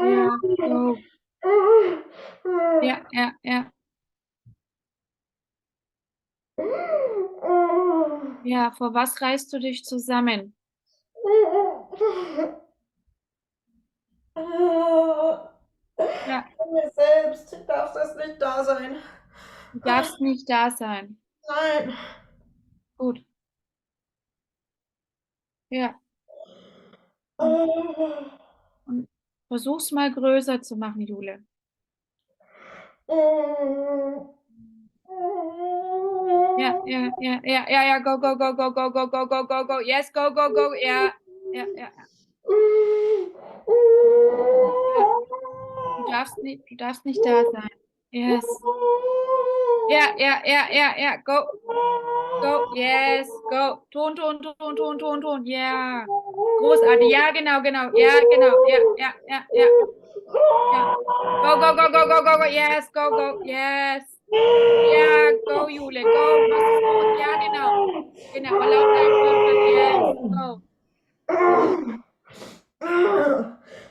[SPEAKER 6] Ja, so. Ja, ja, ja. Ja, vor was reißt du dich zusammen? Ja.
[SPEAKER 16] Von mir selbst darf das nicht da sein.
[SPEAKER 6] Du darfst nicht da sein.
[SPEAKER 16] Nein.
[SPEAKER 6] Gut. Ja. Und versuch's mal größer zu machen, Jule. Ja, ja, ja, ja, ja, ja, go, go, go, go, go, go, go, go, go, go. Yes, go, go, go. Ja, ja, ja, ja. Ja. Du darfst nicht da sein. Yes. Ja, ja, ja, ja, ja, go. Go, yes, go. Ton, Ton, Ton, Ton, Ton, Ton. Ja. Großartig. Ja, genau, genau. Ja, genau. Ja, ja, ja, ja. Ja. Go, go, go, go, go, go, go. Yes, go, go. Yes. Ja, go, Jule, go. Machst es gut. Ja, genau. Genau. Allow deinem Körper. Yes, go.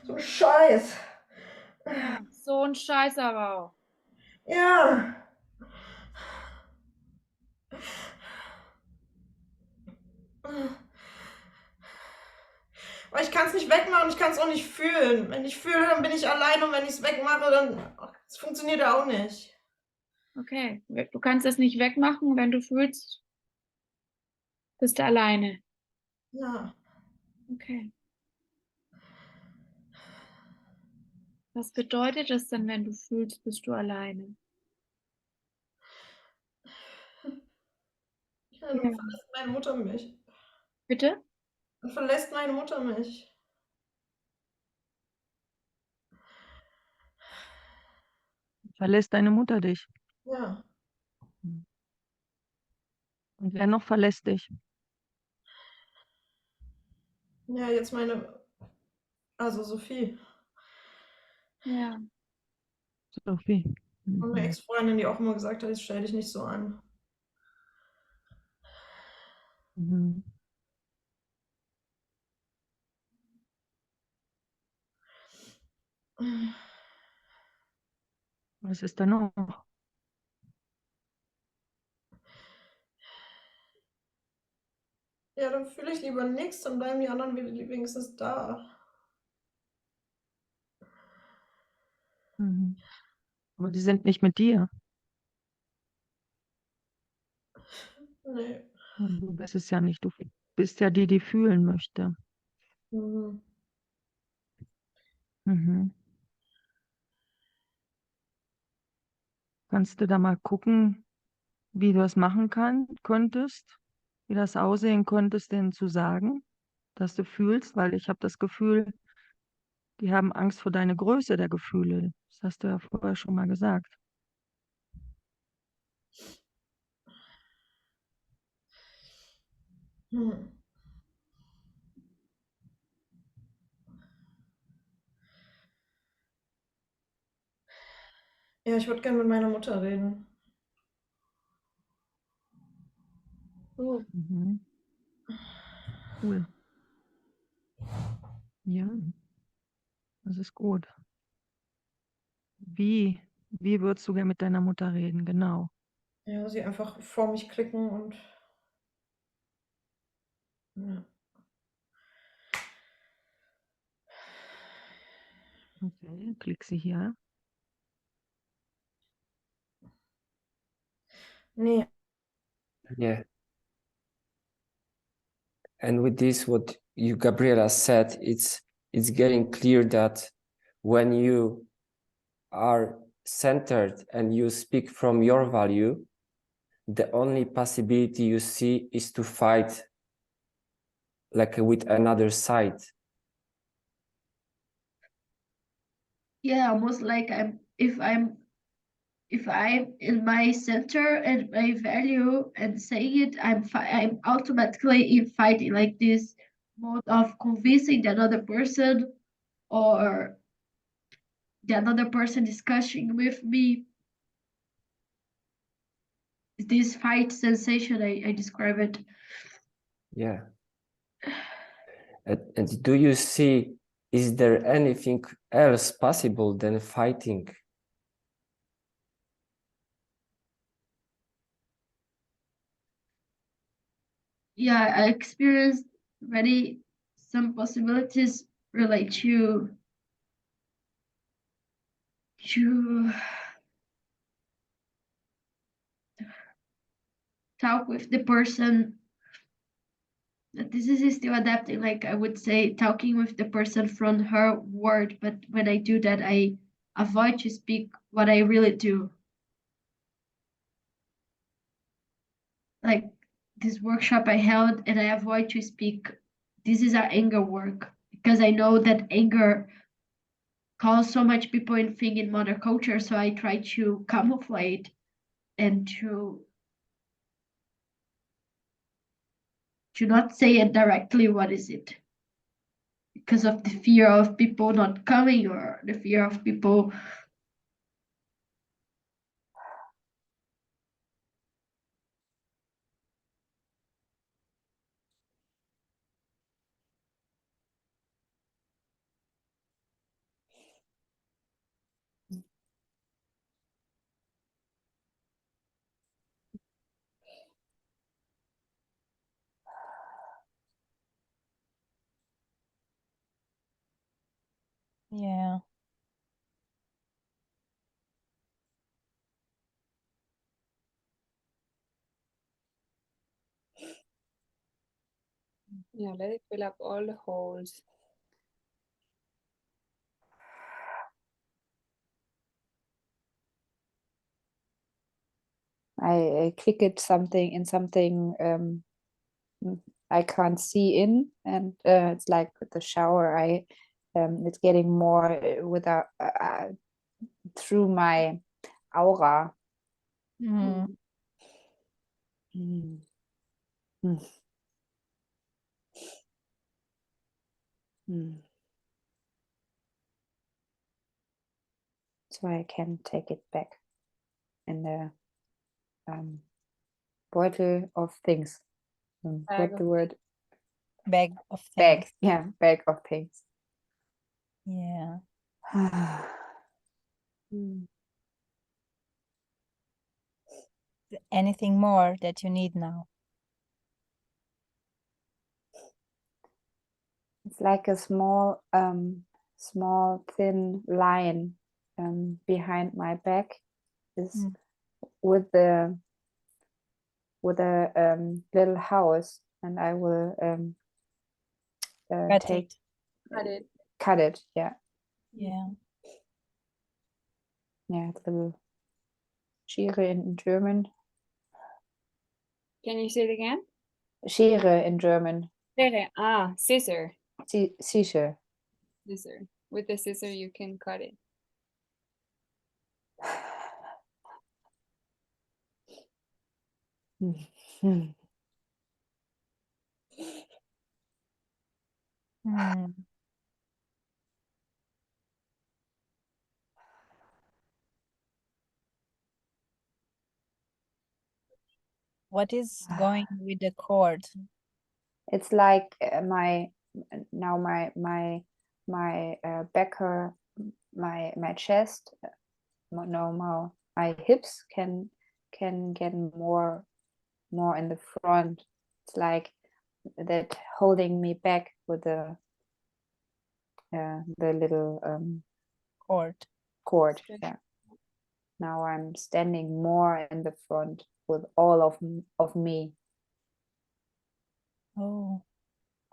[SPEAKER 16] So ein Scheiß.
[SPEAKER 6] Ja, so ein Scheiß aber auch.
[SPEAKER 16] Ja. Aber ich kann es nicht wegmachen, ich kann es auch nicht fühlen. Wenn ich fühle, dann bin ich allein und wenn ich es wegmache, dann es funktioniert ja auch nicht.
[SPEAKER 6] Okay, du kannst es nicht wegmachen, wenn du fühlst, bist du alleine.
[SPEAKER 16] Ja.
[SPEAKER 6] Okay. Was bedeutet das denn, wenn du fühlst, bist du alleine?
[SPEAKER 16] Ja, dann verlässt meine Mutter mich.
[SPEAKER 6] Bitte?
[SPEAKER 16] Dann verlässt meine Mutter mich.
[SPEAKER 4] Verlässt deine Mutter dich?
[SPEAKER 16] Ja.
[SPEAKER 4] Und wer noch verlässt dich?
[SPEAKER 16] Ja, jetzt also Sophie.
[SPEAKER 6] Ja.
[SPEAKER 4] Sophie.
[SPEAKER 16] Und eine Ex-Freundin, die auch immer gesagt hat, ich stell dich nicht so an.
[SPEAKER 4] Mhm. Was ist da noch?
[SPEAKER 16] Ja, dann fühle ich lieber nichts, dann bleiben die anderen wenigstens da.
[SPEAKER 4] Mhm. Aber die sind nicht mit dir.
[SPEAKER 16] Nee.
[SPEAKER 4] Du bist es ja nicht. Du bist ja die, die fühlen möchte.
[SPEAKER 16] Mhm.
[SPEAKER 4] Mhm. Kannst du da mal gucken, wie du es machen könntest, wie das aussehen könntest, denen zu sagen, dass du fühlst, weil ich habe das Gefühl, die haben Angst vor deiner Größe der Gefühle. Das hast du ja vorher schon mal gesagt.
[SPEAKER 16] Hm. Ja, ich würde gerne mit meiner Mutter reden.
[SPEAKER 4] Mhm. Cool. Ja, das ist gut. Wie würdest du gerne mit deiner Mutter reden? Genau.
[SPEAKER 8] Ja, sie einfach vor mich klicken und ja.
[SPEAKER 4] Okay, klick sie hier.
[SPEAKER 8] Nee.
[SPEAKER 15] Yeah. And with this, what you, Gabriela, said, it's getting clear that when you are centered and you speak from your value, the only possibility you see is to fight like with another side.
[SPEAKER 10] Yeah, almost like if I'm in my center and my value and saying it, I'm automatically in fighting, like this mode of convincing the another person or the another person discussing with me. This fight sensation, I describe it.
[SPEAKER 15] Yeah. And do you see, is there anything else possible than fighting?
[SPEAKER 10] Yeah, I experienced already some possibilities relate to talk with the person. This is still adapting, like I would say, talking with the person from her word, but when I do that, I avoid to speak what I really do. Like this workshop I held, and I avoid to speak, this is our anger work, because I know that anger calls so much people in thing in modern culture, so I try to camouflage it and to not say it directly what is it, because of the fear of people not coming or the fear of people
[SPEAKER 12] Yeah.
[SPEAKER 5] Yeah, let it fill up all the holes.
[SPEAKER 11] I click it something in something I can't see in, and it's like with the shower. It's getting more without through my aura.
[SPEAKER 12] Mm.
[SPEAKER 11] Mm. Mm. Mm. So I can take it back in the bottle of things.
[SPEAKER 5] Bag
[SPEAKER 11] What
[SPEAKER 5] of
[SPEAKER 11] the word?
[SPEAKER 12] Bag of
[SPEAKER 11] Bag.
[SPEAKER 12] things.
[SPEAKER 11] Yeah, bag of things.
[SPEAKER 12] Yeah.
[SPEAKER 11] Mm.
[SPEAKER 12] Anything more that you need now?
[SPEAKER 11] It's like a small thin line behind my back is with a little house, and I will
[SPEAKER 12] Cut
[SPEAKER 11] take
[SPEAKER 12] it.
[SPEAKER 11] cut it. Yeah,
[SPEAKER 12] Yeah.
[SPEAKER 11] yeah, it's a little Schere in German.
[SPEAKER 5] Can you say it again?
[SPEAKER 11] Schere in German.
[SPEAKER 5] Schere. Ah, scissor.
[SPEAKER 11] Scissor.
[SPEAKER 5] Scissor. With the scissor, you can cut it.
[SPEAKER 11] Mm.
[SPEAKER 12] Mm. What is going with the cord?
[SPEAKER 11] It's like my back, my chest, no more. My hips can get more in the front. It's like that holding me back with the little cord. Yeah. Now I'm standing more in the front with all of me.
[SPEAKER 12] Oh,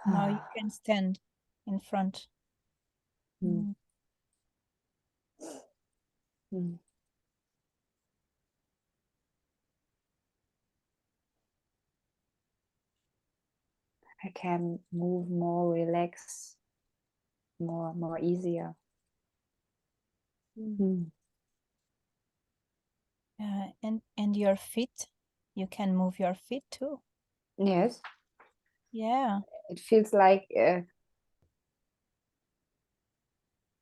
[SPEAKER 12] now you can stand in front.
[SPEAKER 11] Mm. Mm. I can move more relaxed, more easier. Mm.
[SPEAKER 12] And your feet, you can move your feet too.
[SPEAKER 11] Yes.
[SPEAKER 12] Yeah.
[SPEAKER 11] It feels like
[SPEAKER 9] it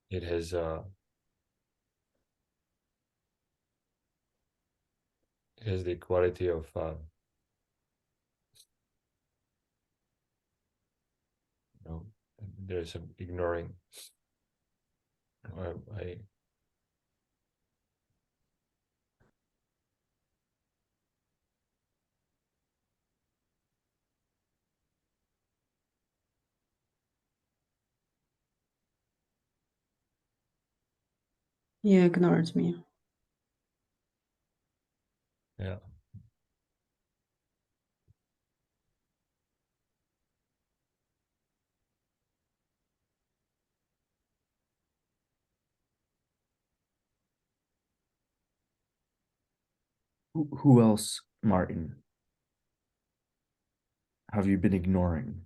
[SPEAKER 9] has the quality of there's some ignoring. I
[SPEAKER 19] He ignored me.
[SPEAKER 9] Yeah.
[SPEAKER 18] Who else, Martin, have you been ignoring?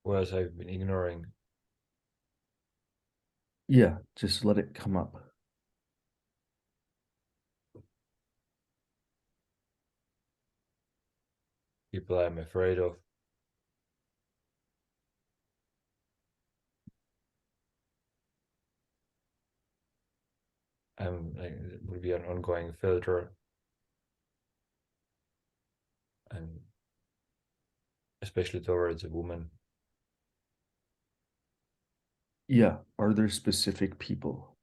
[SPEAKER 9] Who else I've been ignoring?
[SPEAKER 18] Yeah, just let it come up.
[SPEAKER 9] People I'm afraid of. It would be an ongoing filter, and especially towards a woman.
[SPEAKER 18] Yeah, are there specific people?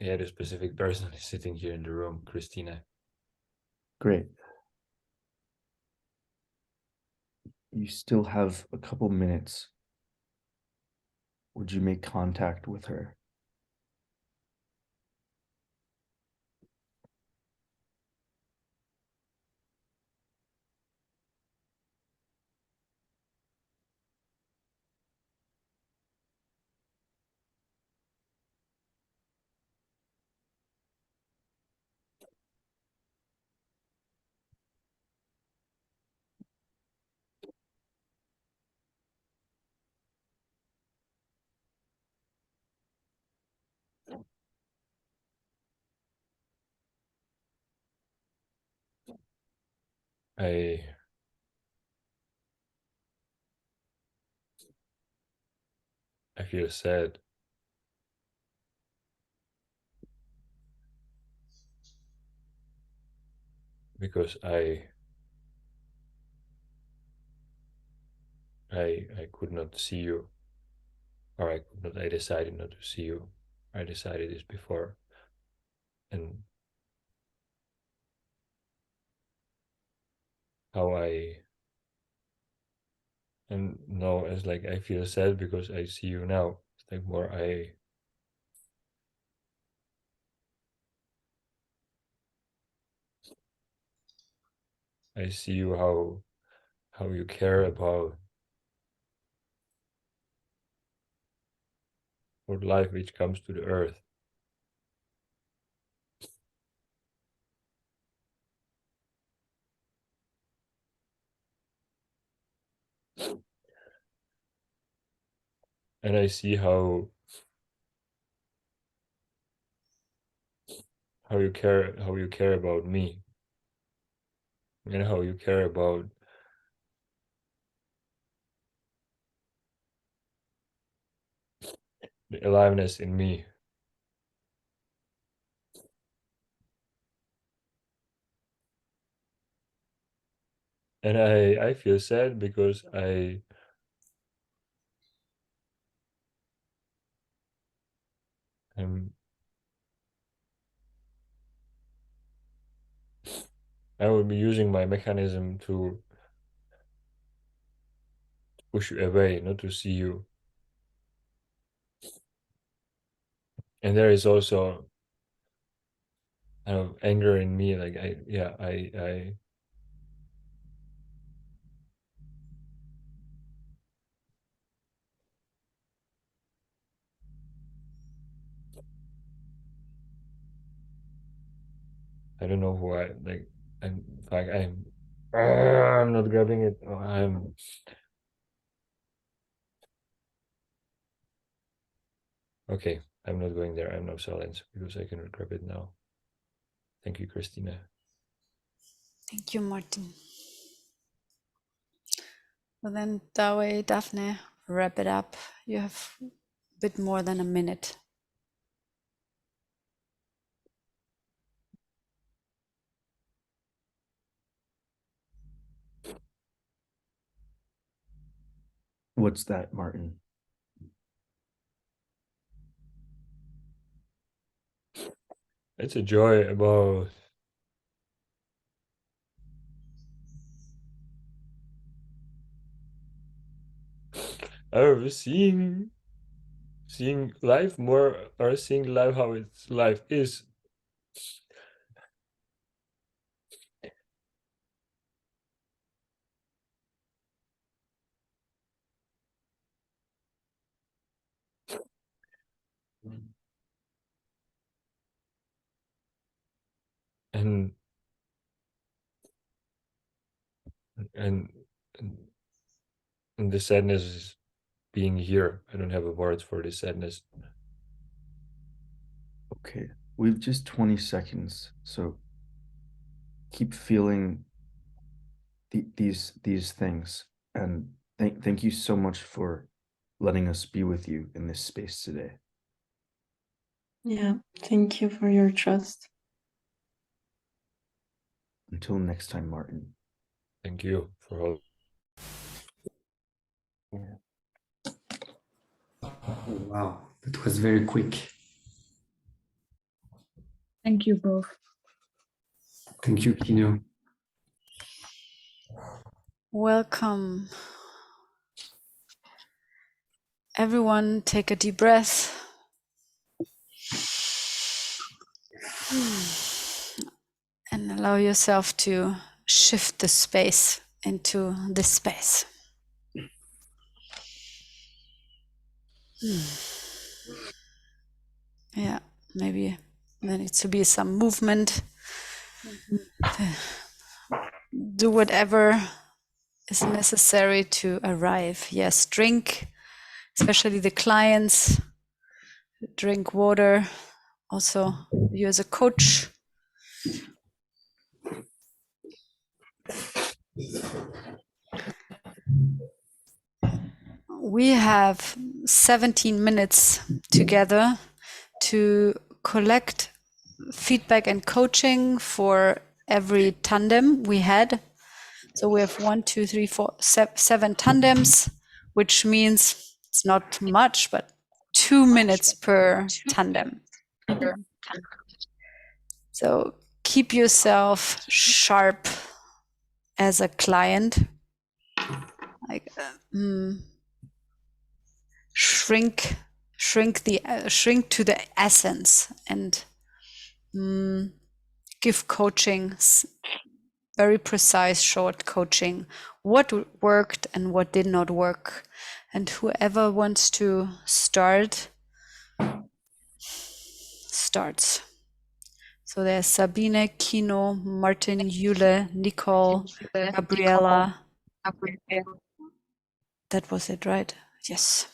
[SPEAKER 9] Yeah, the specific person is sitting here in the room, Christina.
[SPEAKER 18] Great. You still have a couple minutes. Would you make contact with her?
[SPEAKER 9] I feel sad. Because I could not see you, or I decided not to see you. I decided this before, and no, it's like I feel sad because I see you now. It's like more I see you how you care about life which comes to the earth. And I see how you care about me, and how you care about the aliveness in me. And I feel sad because I will be using my mechanism to push you away, not to see you. And there is also anger in me, like I don't know who I like. I'm not grabbing it. Okay. I'm not going there. I'm no silence because I cannot grab it now. Thank you, Christina.
[SPEAKER 1] Thank you, Martin. Well, then, Dawe, Daphne, wrap it up. You have a bit more than a minute.
[SPEAKER 18] What's that, Martin?
[SPEAKER 9] It's a joy about seeing life more, or seeing life how its life is. And the sadness is being here. I don't have a word for the sadness.
[SPEAKER 18] Okay, we've just 20 seconds, so keep feeling these things, and thank you so much for letting us be with you in this space today.
[SPEAKER 19] Yeah, thank you for your trust.
[SPEAKER 18] Until next time, Martin.
[SPEAKER 9] Thank you for all.
[SPEAKER 20] Oh, wow, that was very quick.
[SPEAKER 14] Thank you both.
[SPEAKER 20] Thank you, Kino.
[SPEAKER 1] Welcome. Everyone, take a deep breath. And allow yourself to shift the space into this space. Yeah, maybe there needs to be some movement. Do whatever is necessary to arrive. Yes, drink, especially the clients, drink water. Also, you as a coach. We have 17 minutes together to collect feedback and coaching for every tandem we had. So we have 1, 2, 3, 4, 7 tandems, which means it's not much, but 2 minutes per tandem. So keep yourself sharp as a client. Like shrink to the essence and give coaching, very precise, short coaching, what worked and what did not work. And whoever wants to start, starts. So there's Sabine, Kino, Martin, Jule, Nicole, Gabriella. That was it, right? Yes.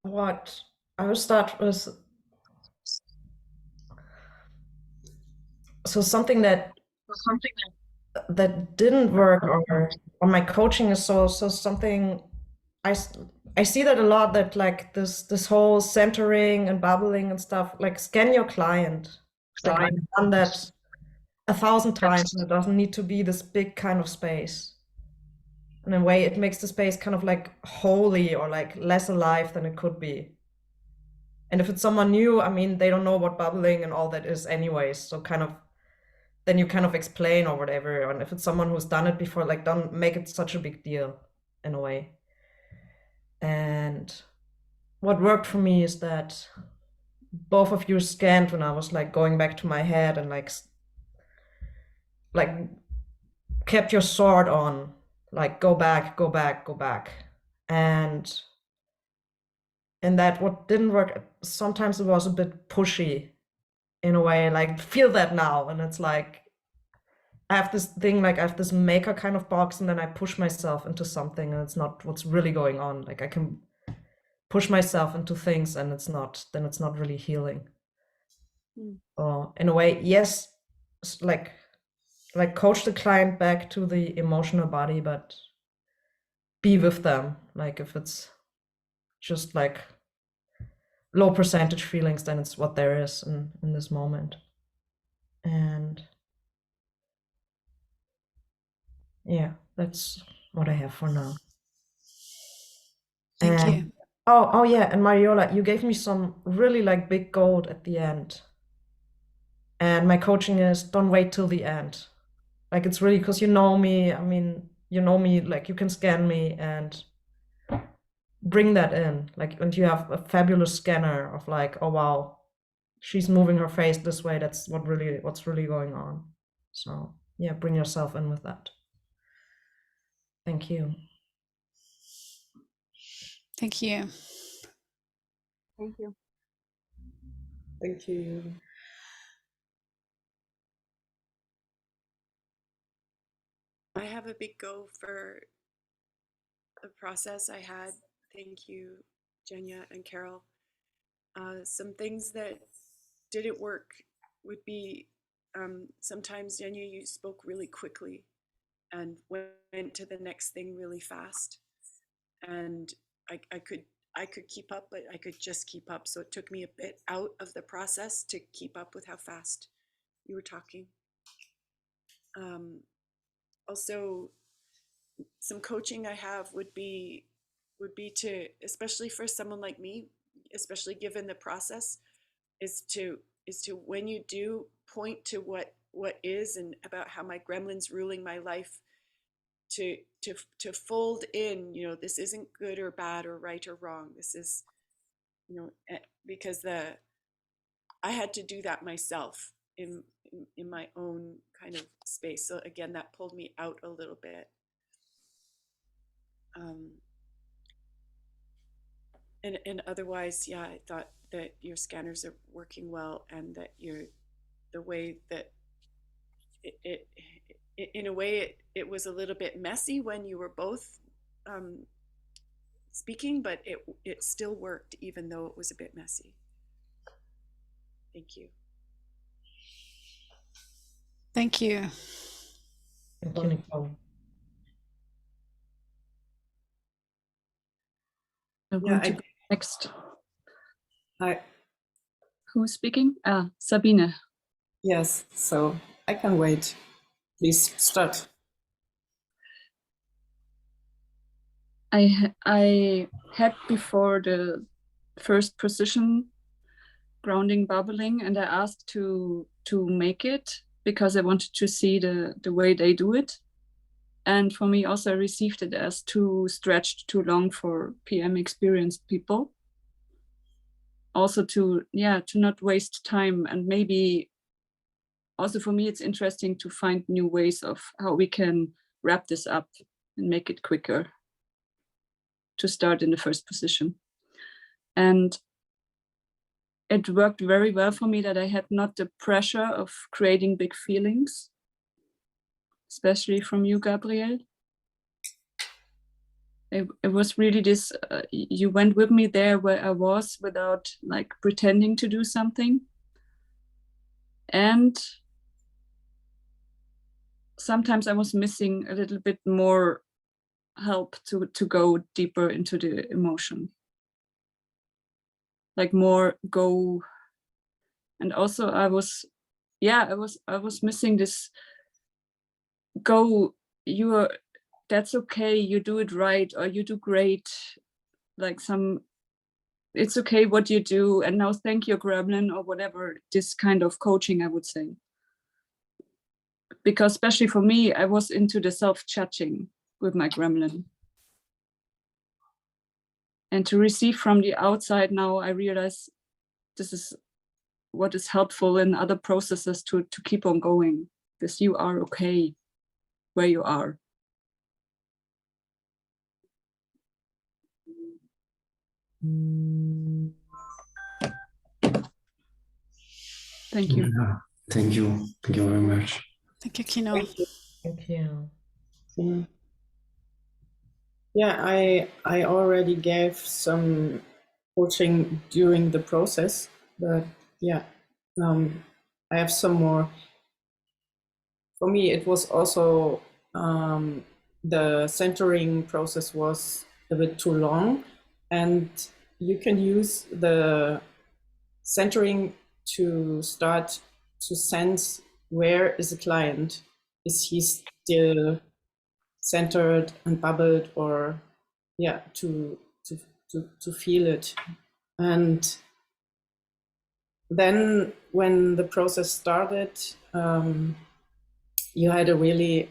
[SPEAKER 8] What I will start with, so something that that didn't work, or my coaching is so something I see that a lot, that like this whole centering and bubbling and stuff, like scan your client. Like I've done that 1,000 times, and it doesn't need to be this big kind of space. In a way, it makes the space kind of like holy or like less alive than it could be. And if it's someone new, I mean, they don't know what bubbling and all that is anyways. So kind of, then you kind of explain or whatever. And if it's someone who's done it before, like don't make it such a big deal in a way. And what worked for me is that both of you scanned when I was like going back to my head and like kept your sword on, like go back, go back, go back. And that what didn't work, sometimes it was a bit pushy in a way, like feel that now. And it's like, I have this thing, like I have this maker kind of box, and then I push myself into something, and it's not what's really going on. Like I can push myself into things, and it's not really healing. In a way, yes, like coach the client back to the emotional body, but be with them. Like if it's just like low percentage feelings, then it's what there is in this moment. And yeah, that's what I have for now.
[SPEAKER 1] Thank you.
[SPEAKER 8] Oh yeah, and Mariola, you gave me some really like big gold at the end. And my coaching is don't wait till the end. Like it's really, because you know me, I mean, you know me, like you can scan me and bring that in. Like, and you have a fabulous scanner of like, oh wow, she's moving her face this way. That's what's really going on. So yeah, bring yourself in with that. Thank you.
[SPEAKER 1] Thank you.
[SPEAKER 5] Thank you.
[SPEAKER 16] Thank you.
[SPEAKER 3] I have a big go for the process I had. Thank you, Jenya and Carol. Some things that didn't work would be sometimes, Jenya, you spoke really quickly and went to the next thing really fast. And I could keep up, but I could just keep up. So it took me a bit out of the process to keep up with how fast you were talking. Also, some coaching I have would be to, especially for someone like me, especially given the process, is to when you do point to what is and about how my gremlin's ruling my life, to fold in, you know, this isn't good or bad or right or wrong. This is, you know, because I had to do that myself in my own kind of space. So again, that pulled me out a little bit. And otherwise, yeah, I thought that your scanners are working well, and that the way that it in a way it was a little bit messy when you were both speaking, but it still worked even though it was a bit messy. Thank you.
[SPEAKER 1] Thank you.
[SPEAKER 8] Thank you, Nicole.
[SPEAKER 14] Next.
[SPEAKER 22] Hi.
[SPEAKER 14] Who's speaking? Sabine.
[SPEAKER 22] Yes, so I can wait. Please start.
[SPEAKER 14] I had before the first position grounding bubbling, and I asked to make it because I wanted to see the way they do it. And for me also, I received it as too stretched, too long for PM experienced people. Also to not waste time, and maybe also for me, it's interesting to find new ways of how we can wrap this up and make it quicker to start in the first position. And it worked very well for me that I had not the pressure of creating big feelings, especially from you, Gabriel. It was really this, you went with me there where I was without like pretending to do something. And sometimes I was missing a little bit more help to go deeper into the emotion, like more go. And also I was missing this go, that's okay, you do it right, or you do great, like it's okay what you do, and now thank your gremlin, or whatever, this kind of coaching, I would say. Because especially for me, I was into the self-judging with my gremlin. And to receive from the outside now, I realize this is what is helpful in other processes to keep on going, because you are okay where you are. Thank you.
[SPEAKER 20] Yeah, thank you. Thank you very much.
[SPEAKER 1] Thank you, Kino.
[SPEAKER 8] Thank you.
[SPEAKER 22] Yeah, I already gave some coaching during the process, but yeah, I have some more. For me, it was also the centering process was a bit too long, and you can use the centering to start to sense where is the client. Is he still centered and bubbled, or yeah, to feel it. And then when the process started, you had a really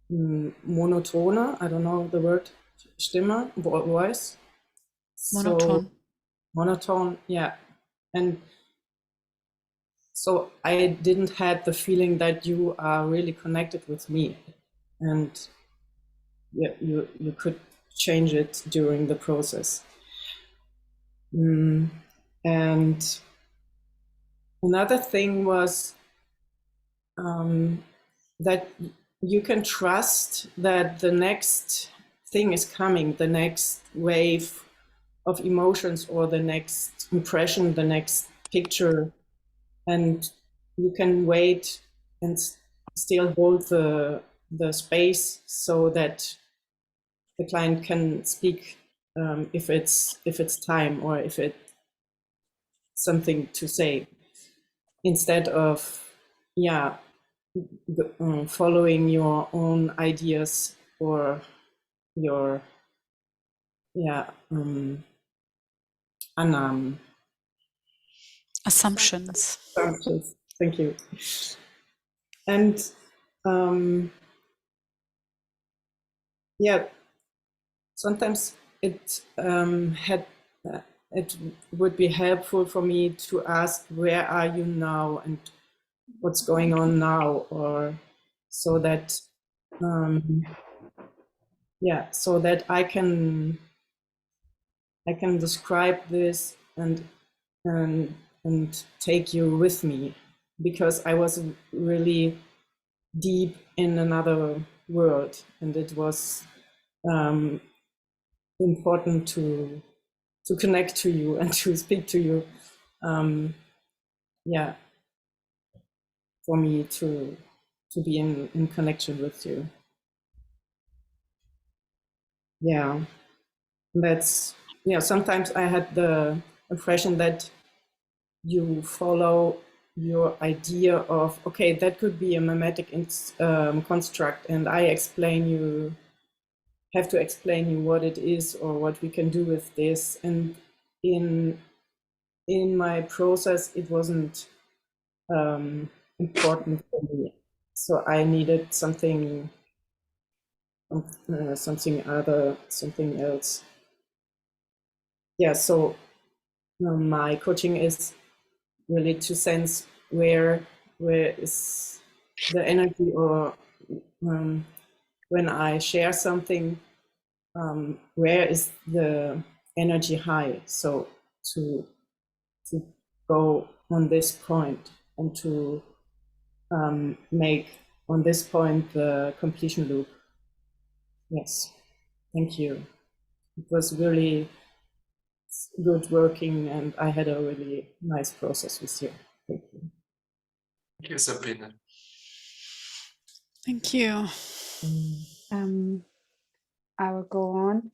[SPEAKER 22] monotone, I don't know the word, Stimme, voice.
[SPEAKER 1] Monotone.
[SPEAKER 22] So, monotone, yeah. And so I didn't have the feeling that you are really connected with me. And yeah, you could change it during the process. And another thing was that you can trust that the next thing is coming, the next wave of emotions, or the next impression, the next picture, and you can wait and still hold the space so that the client can speak if it's time, or if it's something to say, instead of following your own ideas or your Annahmen.
[SPEAKER 1] Assumptions.
[SPEAKER 22] Thank you. And sometimes it it would be helpful for me to ask, where are you now, and what's going on now, or so that so that I can describe this and take you with me, because I was really deep in another world, and it was important to connect to you and to speak to you. For me to be in connection with you. That's sometimes I had the impression that you follow your idea of, okay, that could be a mimetic construct, and I have to explain you what it is or what we can do with this. And in my process, it wasn't important for me, so I needed something other, something else. So my coaching is really to sense where is the energy, or when I share something, where is the energy high, so to go on this point, and to make on this point the completion loop. Yes, thank you. It was really good working, and I had a really nice process with you. Thank you.
[SPEAKER 7] Hier, Sabine.
[SPEAKER 1] Thank you.
[SPEAKER 11] I will go on.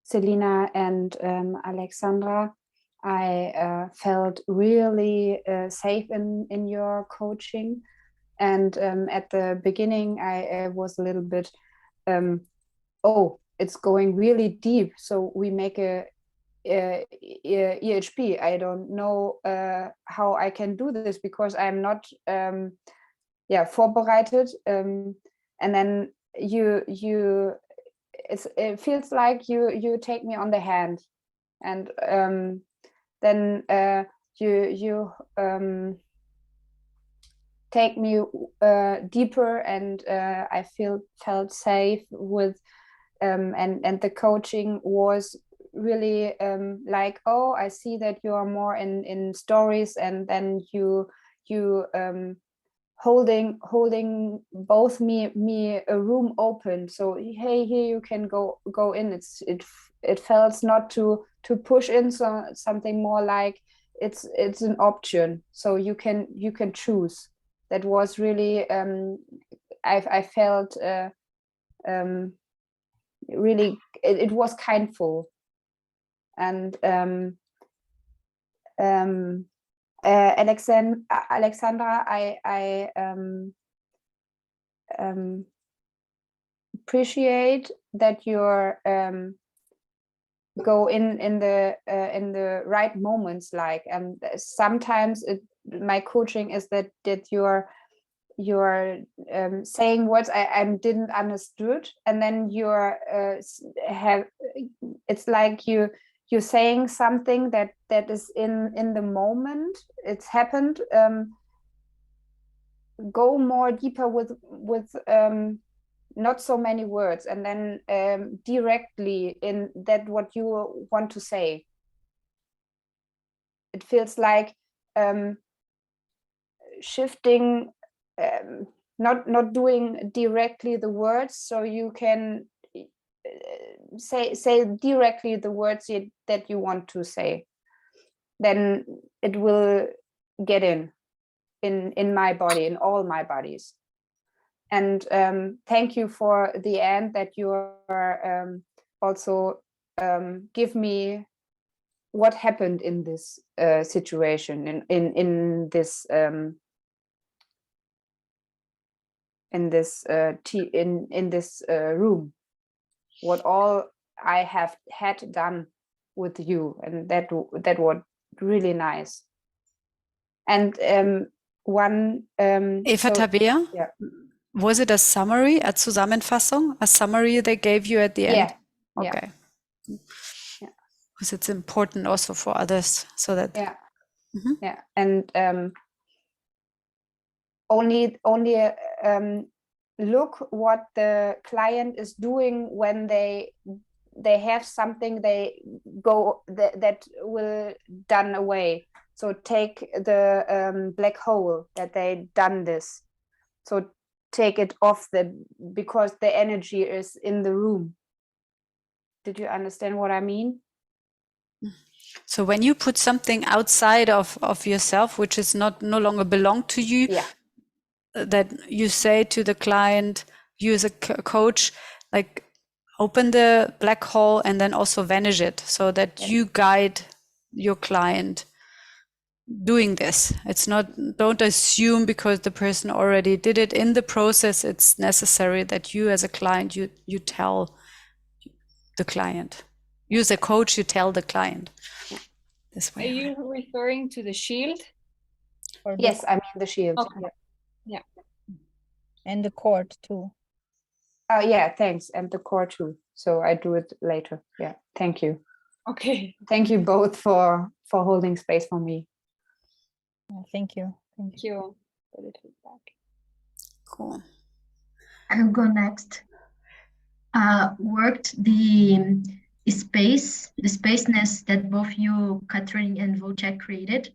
[SPEAKER 11] Selina and Alexandra, I felt really safe in your coaching. And at the beginning, I was a little bit, oh, it's going really deep. So we make a EHP. I don't know how I can do this because I'm not vorbereitet. And then it feels like you take me on the hand, and then you take me deeper, and I felt safe with, and the coaching was really like, oh, I see that you are more in stories, and then you holding both me a room open, so hey, here you can go in. It felt not to push in something more like it's an option, so you can choose. That was really I felt really it was kindful. And Alexandra, I appreciate that you're go in the right moments, like, and sometimes my coaching is that you're saying words I didn't understood, and then you're it's like you're saying something that is in the moment, it's happened. Go more deeper with not so many words, and then directly in that what you want to say. It feels like shifting, not doing directly the words, so you can say directly the words that you want to say. Then it will get in my body, in all my bodies. And thank you for the end that you are also give me what happened in this situation, in this room, what all I have had done with you, and that was really nice. And one
[SPEAKER 1] Eva Tabea?
[SPEAKER 11] Yeah.
[SPEAKER 1] Was it a summary, a Zusammenfassung, a summary they gave you at the end?
[SPEAKER 11] Yeah.
[SPEAKER 1] Okay. Because it's important also for others, so that.
[SPEAKER 11] Yeah. Yeah. And only look what the client is doing when they have something they go that will done away. So take the black hole that they done this. So take it off because the energy is in the room. Did you understand what I mean?
[SPEAKER 1] So when you put something outside of yourself, which is no longer belong to you, that you say to the client, you as a coach, like open the black hole and then also vanish it, so that you guide your client doing this. It's not, don't assume because the person already did it in the process, it's necessary that you as a client, you tell the client. You as a coach, you tell the client. This way.
[SPEAKER 5] Are you referring to the shield?
[SPEAKER 12] Or
[SPEAKER 11] yes, I mean the shield.
[SPEAKER 5] Okay. Yeah.
[SPEAKER 12] And the cord too.
[SPEAKER 11] Oh yeah, thanks. And the cord too. So I do it later. Yeah, thank you.
[SPEAKER 5] Okay.
[SPEAKER 11] Thank you both for holding space for me.
[SPEAKER 12] Thank you.
[SPEAKER 5] Thank you for the feedback.
[SPEAKER 1] Cool.
[SPEAKER 10] I'll go next. Worked the spaceness that both you, Catherine and Wojciech, created.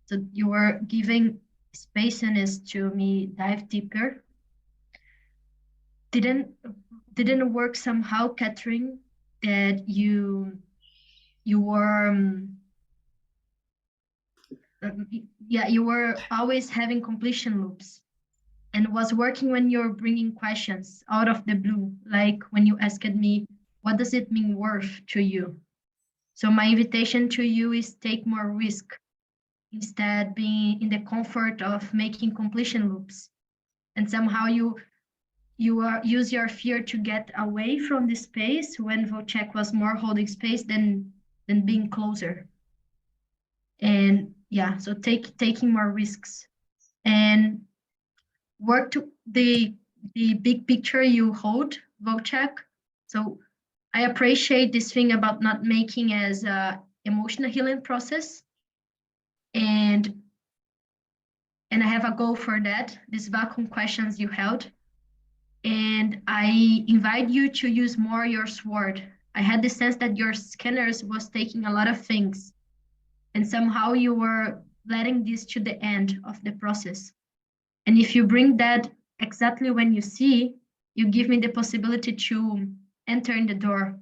[SPEAKER 10] So you were giving spaceness to me dive deeper. Didn't work somehow, Catherine, that you were yeah, you were always having completion loops, and was working when you're bringing questions out of the blue, like when you asked me, what does it mean worth to you? So my invitation to you is take more risk, instead being in the comfort of making completion loops. And somehow you use your fear to get away from the space, when Wojciech was more holding space than being closer. And yeah, so taking more risks and work to the big picture you hold, Wojciech. So I appreciate this thing about not making as a emotional healing process, and I have a goal for that, these vacuum questions you held. And I invite you to use more your sword. I had the sense that your scanners was taking a lot of things, and somehow you were letting this to the end of the process. And if you bring that exactly when you see, you give me the possibility to enter in the door.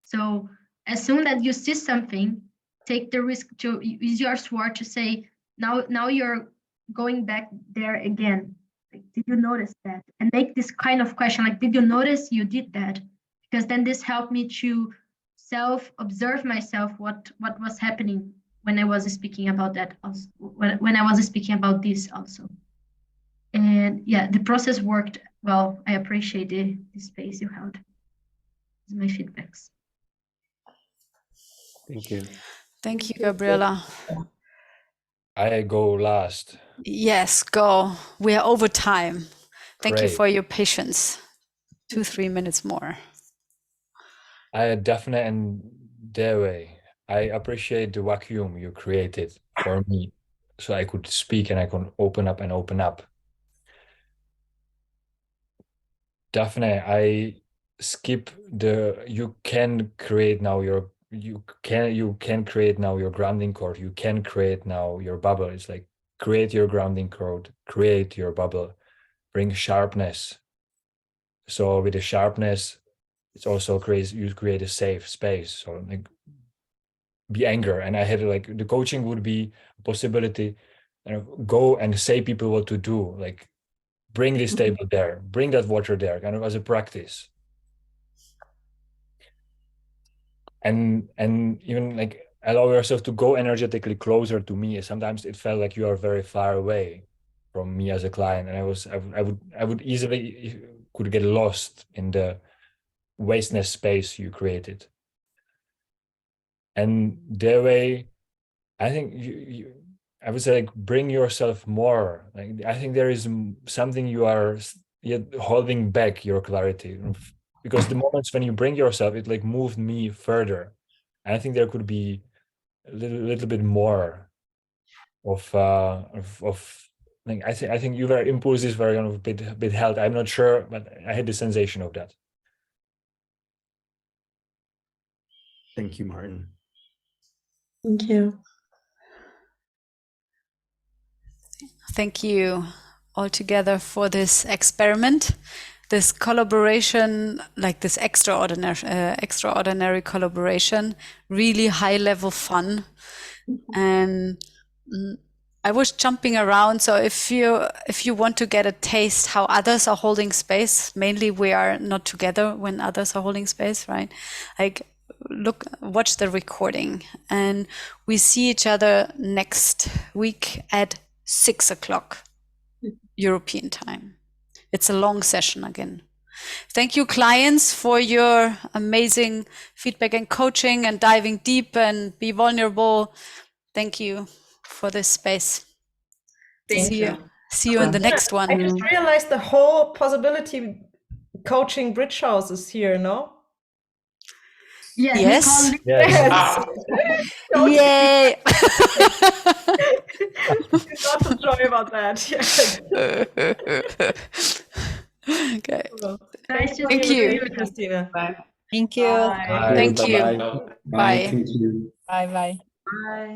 [SPEAKER 10] So as soon as you see something, take the risk to use your sword to say, now you're going back there again. Like, did you notice that? And make this kind of question, like, did you notice you did that? Because then this helped me to self-observe myself, what was happening when I was speaking about that also, when I was speaking about this also. And yeah, the process worked well. I appreciate the space you held. These are my feedbacks.
[SPEAKER 15] Thank you.
[SPEAKER 1] Thank you, Gabriela.
[SPEAKER 9] I go last.
[SPEAKER 1] Yes, go. We are over time. Thank you
[SPEAKER 9] Great.
[SPEAKER 1] for your patience. 2-3 minutes more.
[SPEAKER 9] I definitely, and their way, I appreciate the vacuum you created for me, so I could speak and I could open up and open up. Definitely, I skip the you can create now your you can create now your grounding cord. You can create now your bubble. It's like create your grounding cord, create your bubble, bring sharpness. So with the sharpness, it's also you create a safe space. So like be anger. And I had like the coaching would be a possibility, go and say people what to do, like bring this table there, bring that water there, kind of as a practice. And even like allow yourself to go energetically closer to me. Sometimes it felt like you are very far away from me as a client, and I would easily could get lost in the wasteness space you created. And that way, I think I would say like bring yourself more. Like I think there is something you are yet holding back your clarity, because the moments when you bring yourself, it like moved me further. And I think there could be a little bit more of like I think your impulses were kind of a bit held. I'm not sure, but I had the sensation of that.
[SPEAKER 18] Thank you, Martin.
[SPEAKER 19] Thank you.
[SPEAKER 1] Thank you all together for this experiment, this collaboration, like this extraordinary collaboration, really high level fun. And I was jumping around. So if you want to get a taste how others are holding space, mainly we are not together when others are holding space, right? Like watch the recording, and we see each other next week at 6 o'clock European time. It's a long session again. Thank you, clients, for your amazing feedback and coaching and diving deep and be vulnerable. Thank you for this space. See you in the next one.
[SPEAKER 8] I just realized the whole possibility coaching bridge house is here, no?
[SPEAKER 1] Yes.
[SPEAKER 8] Yes.
[SPEAKER 1] Yay.
[SPEAKER 8] Lots of joy about that.
[SPEAKER 1] Okay.
[SPEAKER 8] Thank you, Christina.
[SPEAKER 19] Thank you.
[SPEAKER 1] Thank you.
[SPEAKER 15] Bye.
[SPEAKER 1] Bye.
[SPEAKER 20] Thank you.
[SPEAKER 19] Bye bye.
[SPEAKER 8] Bye.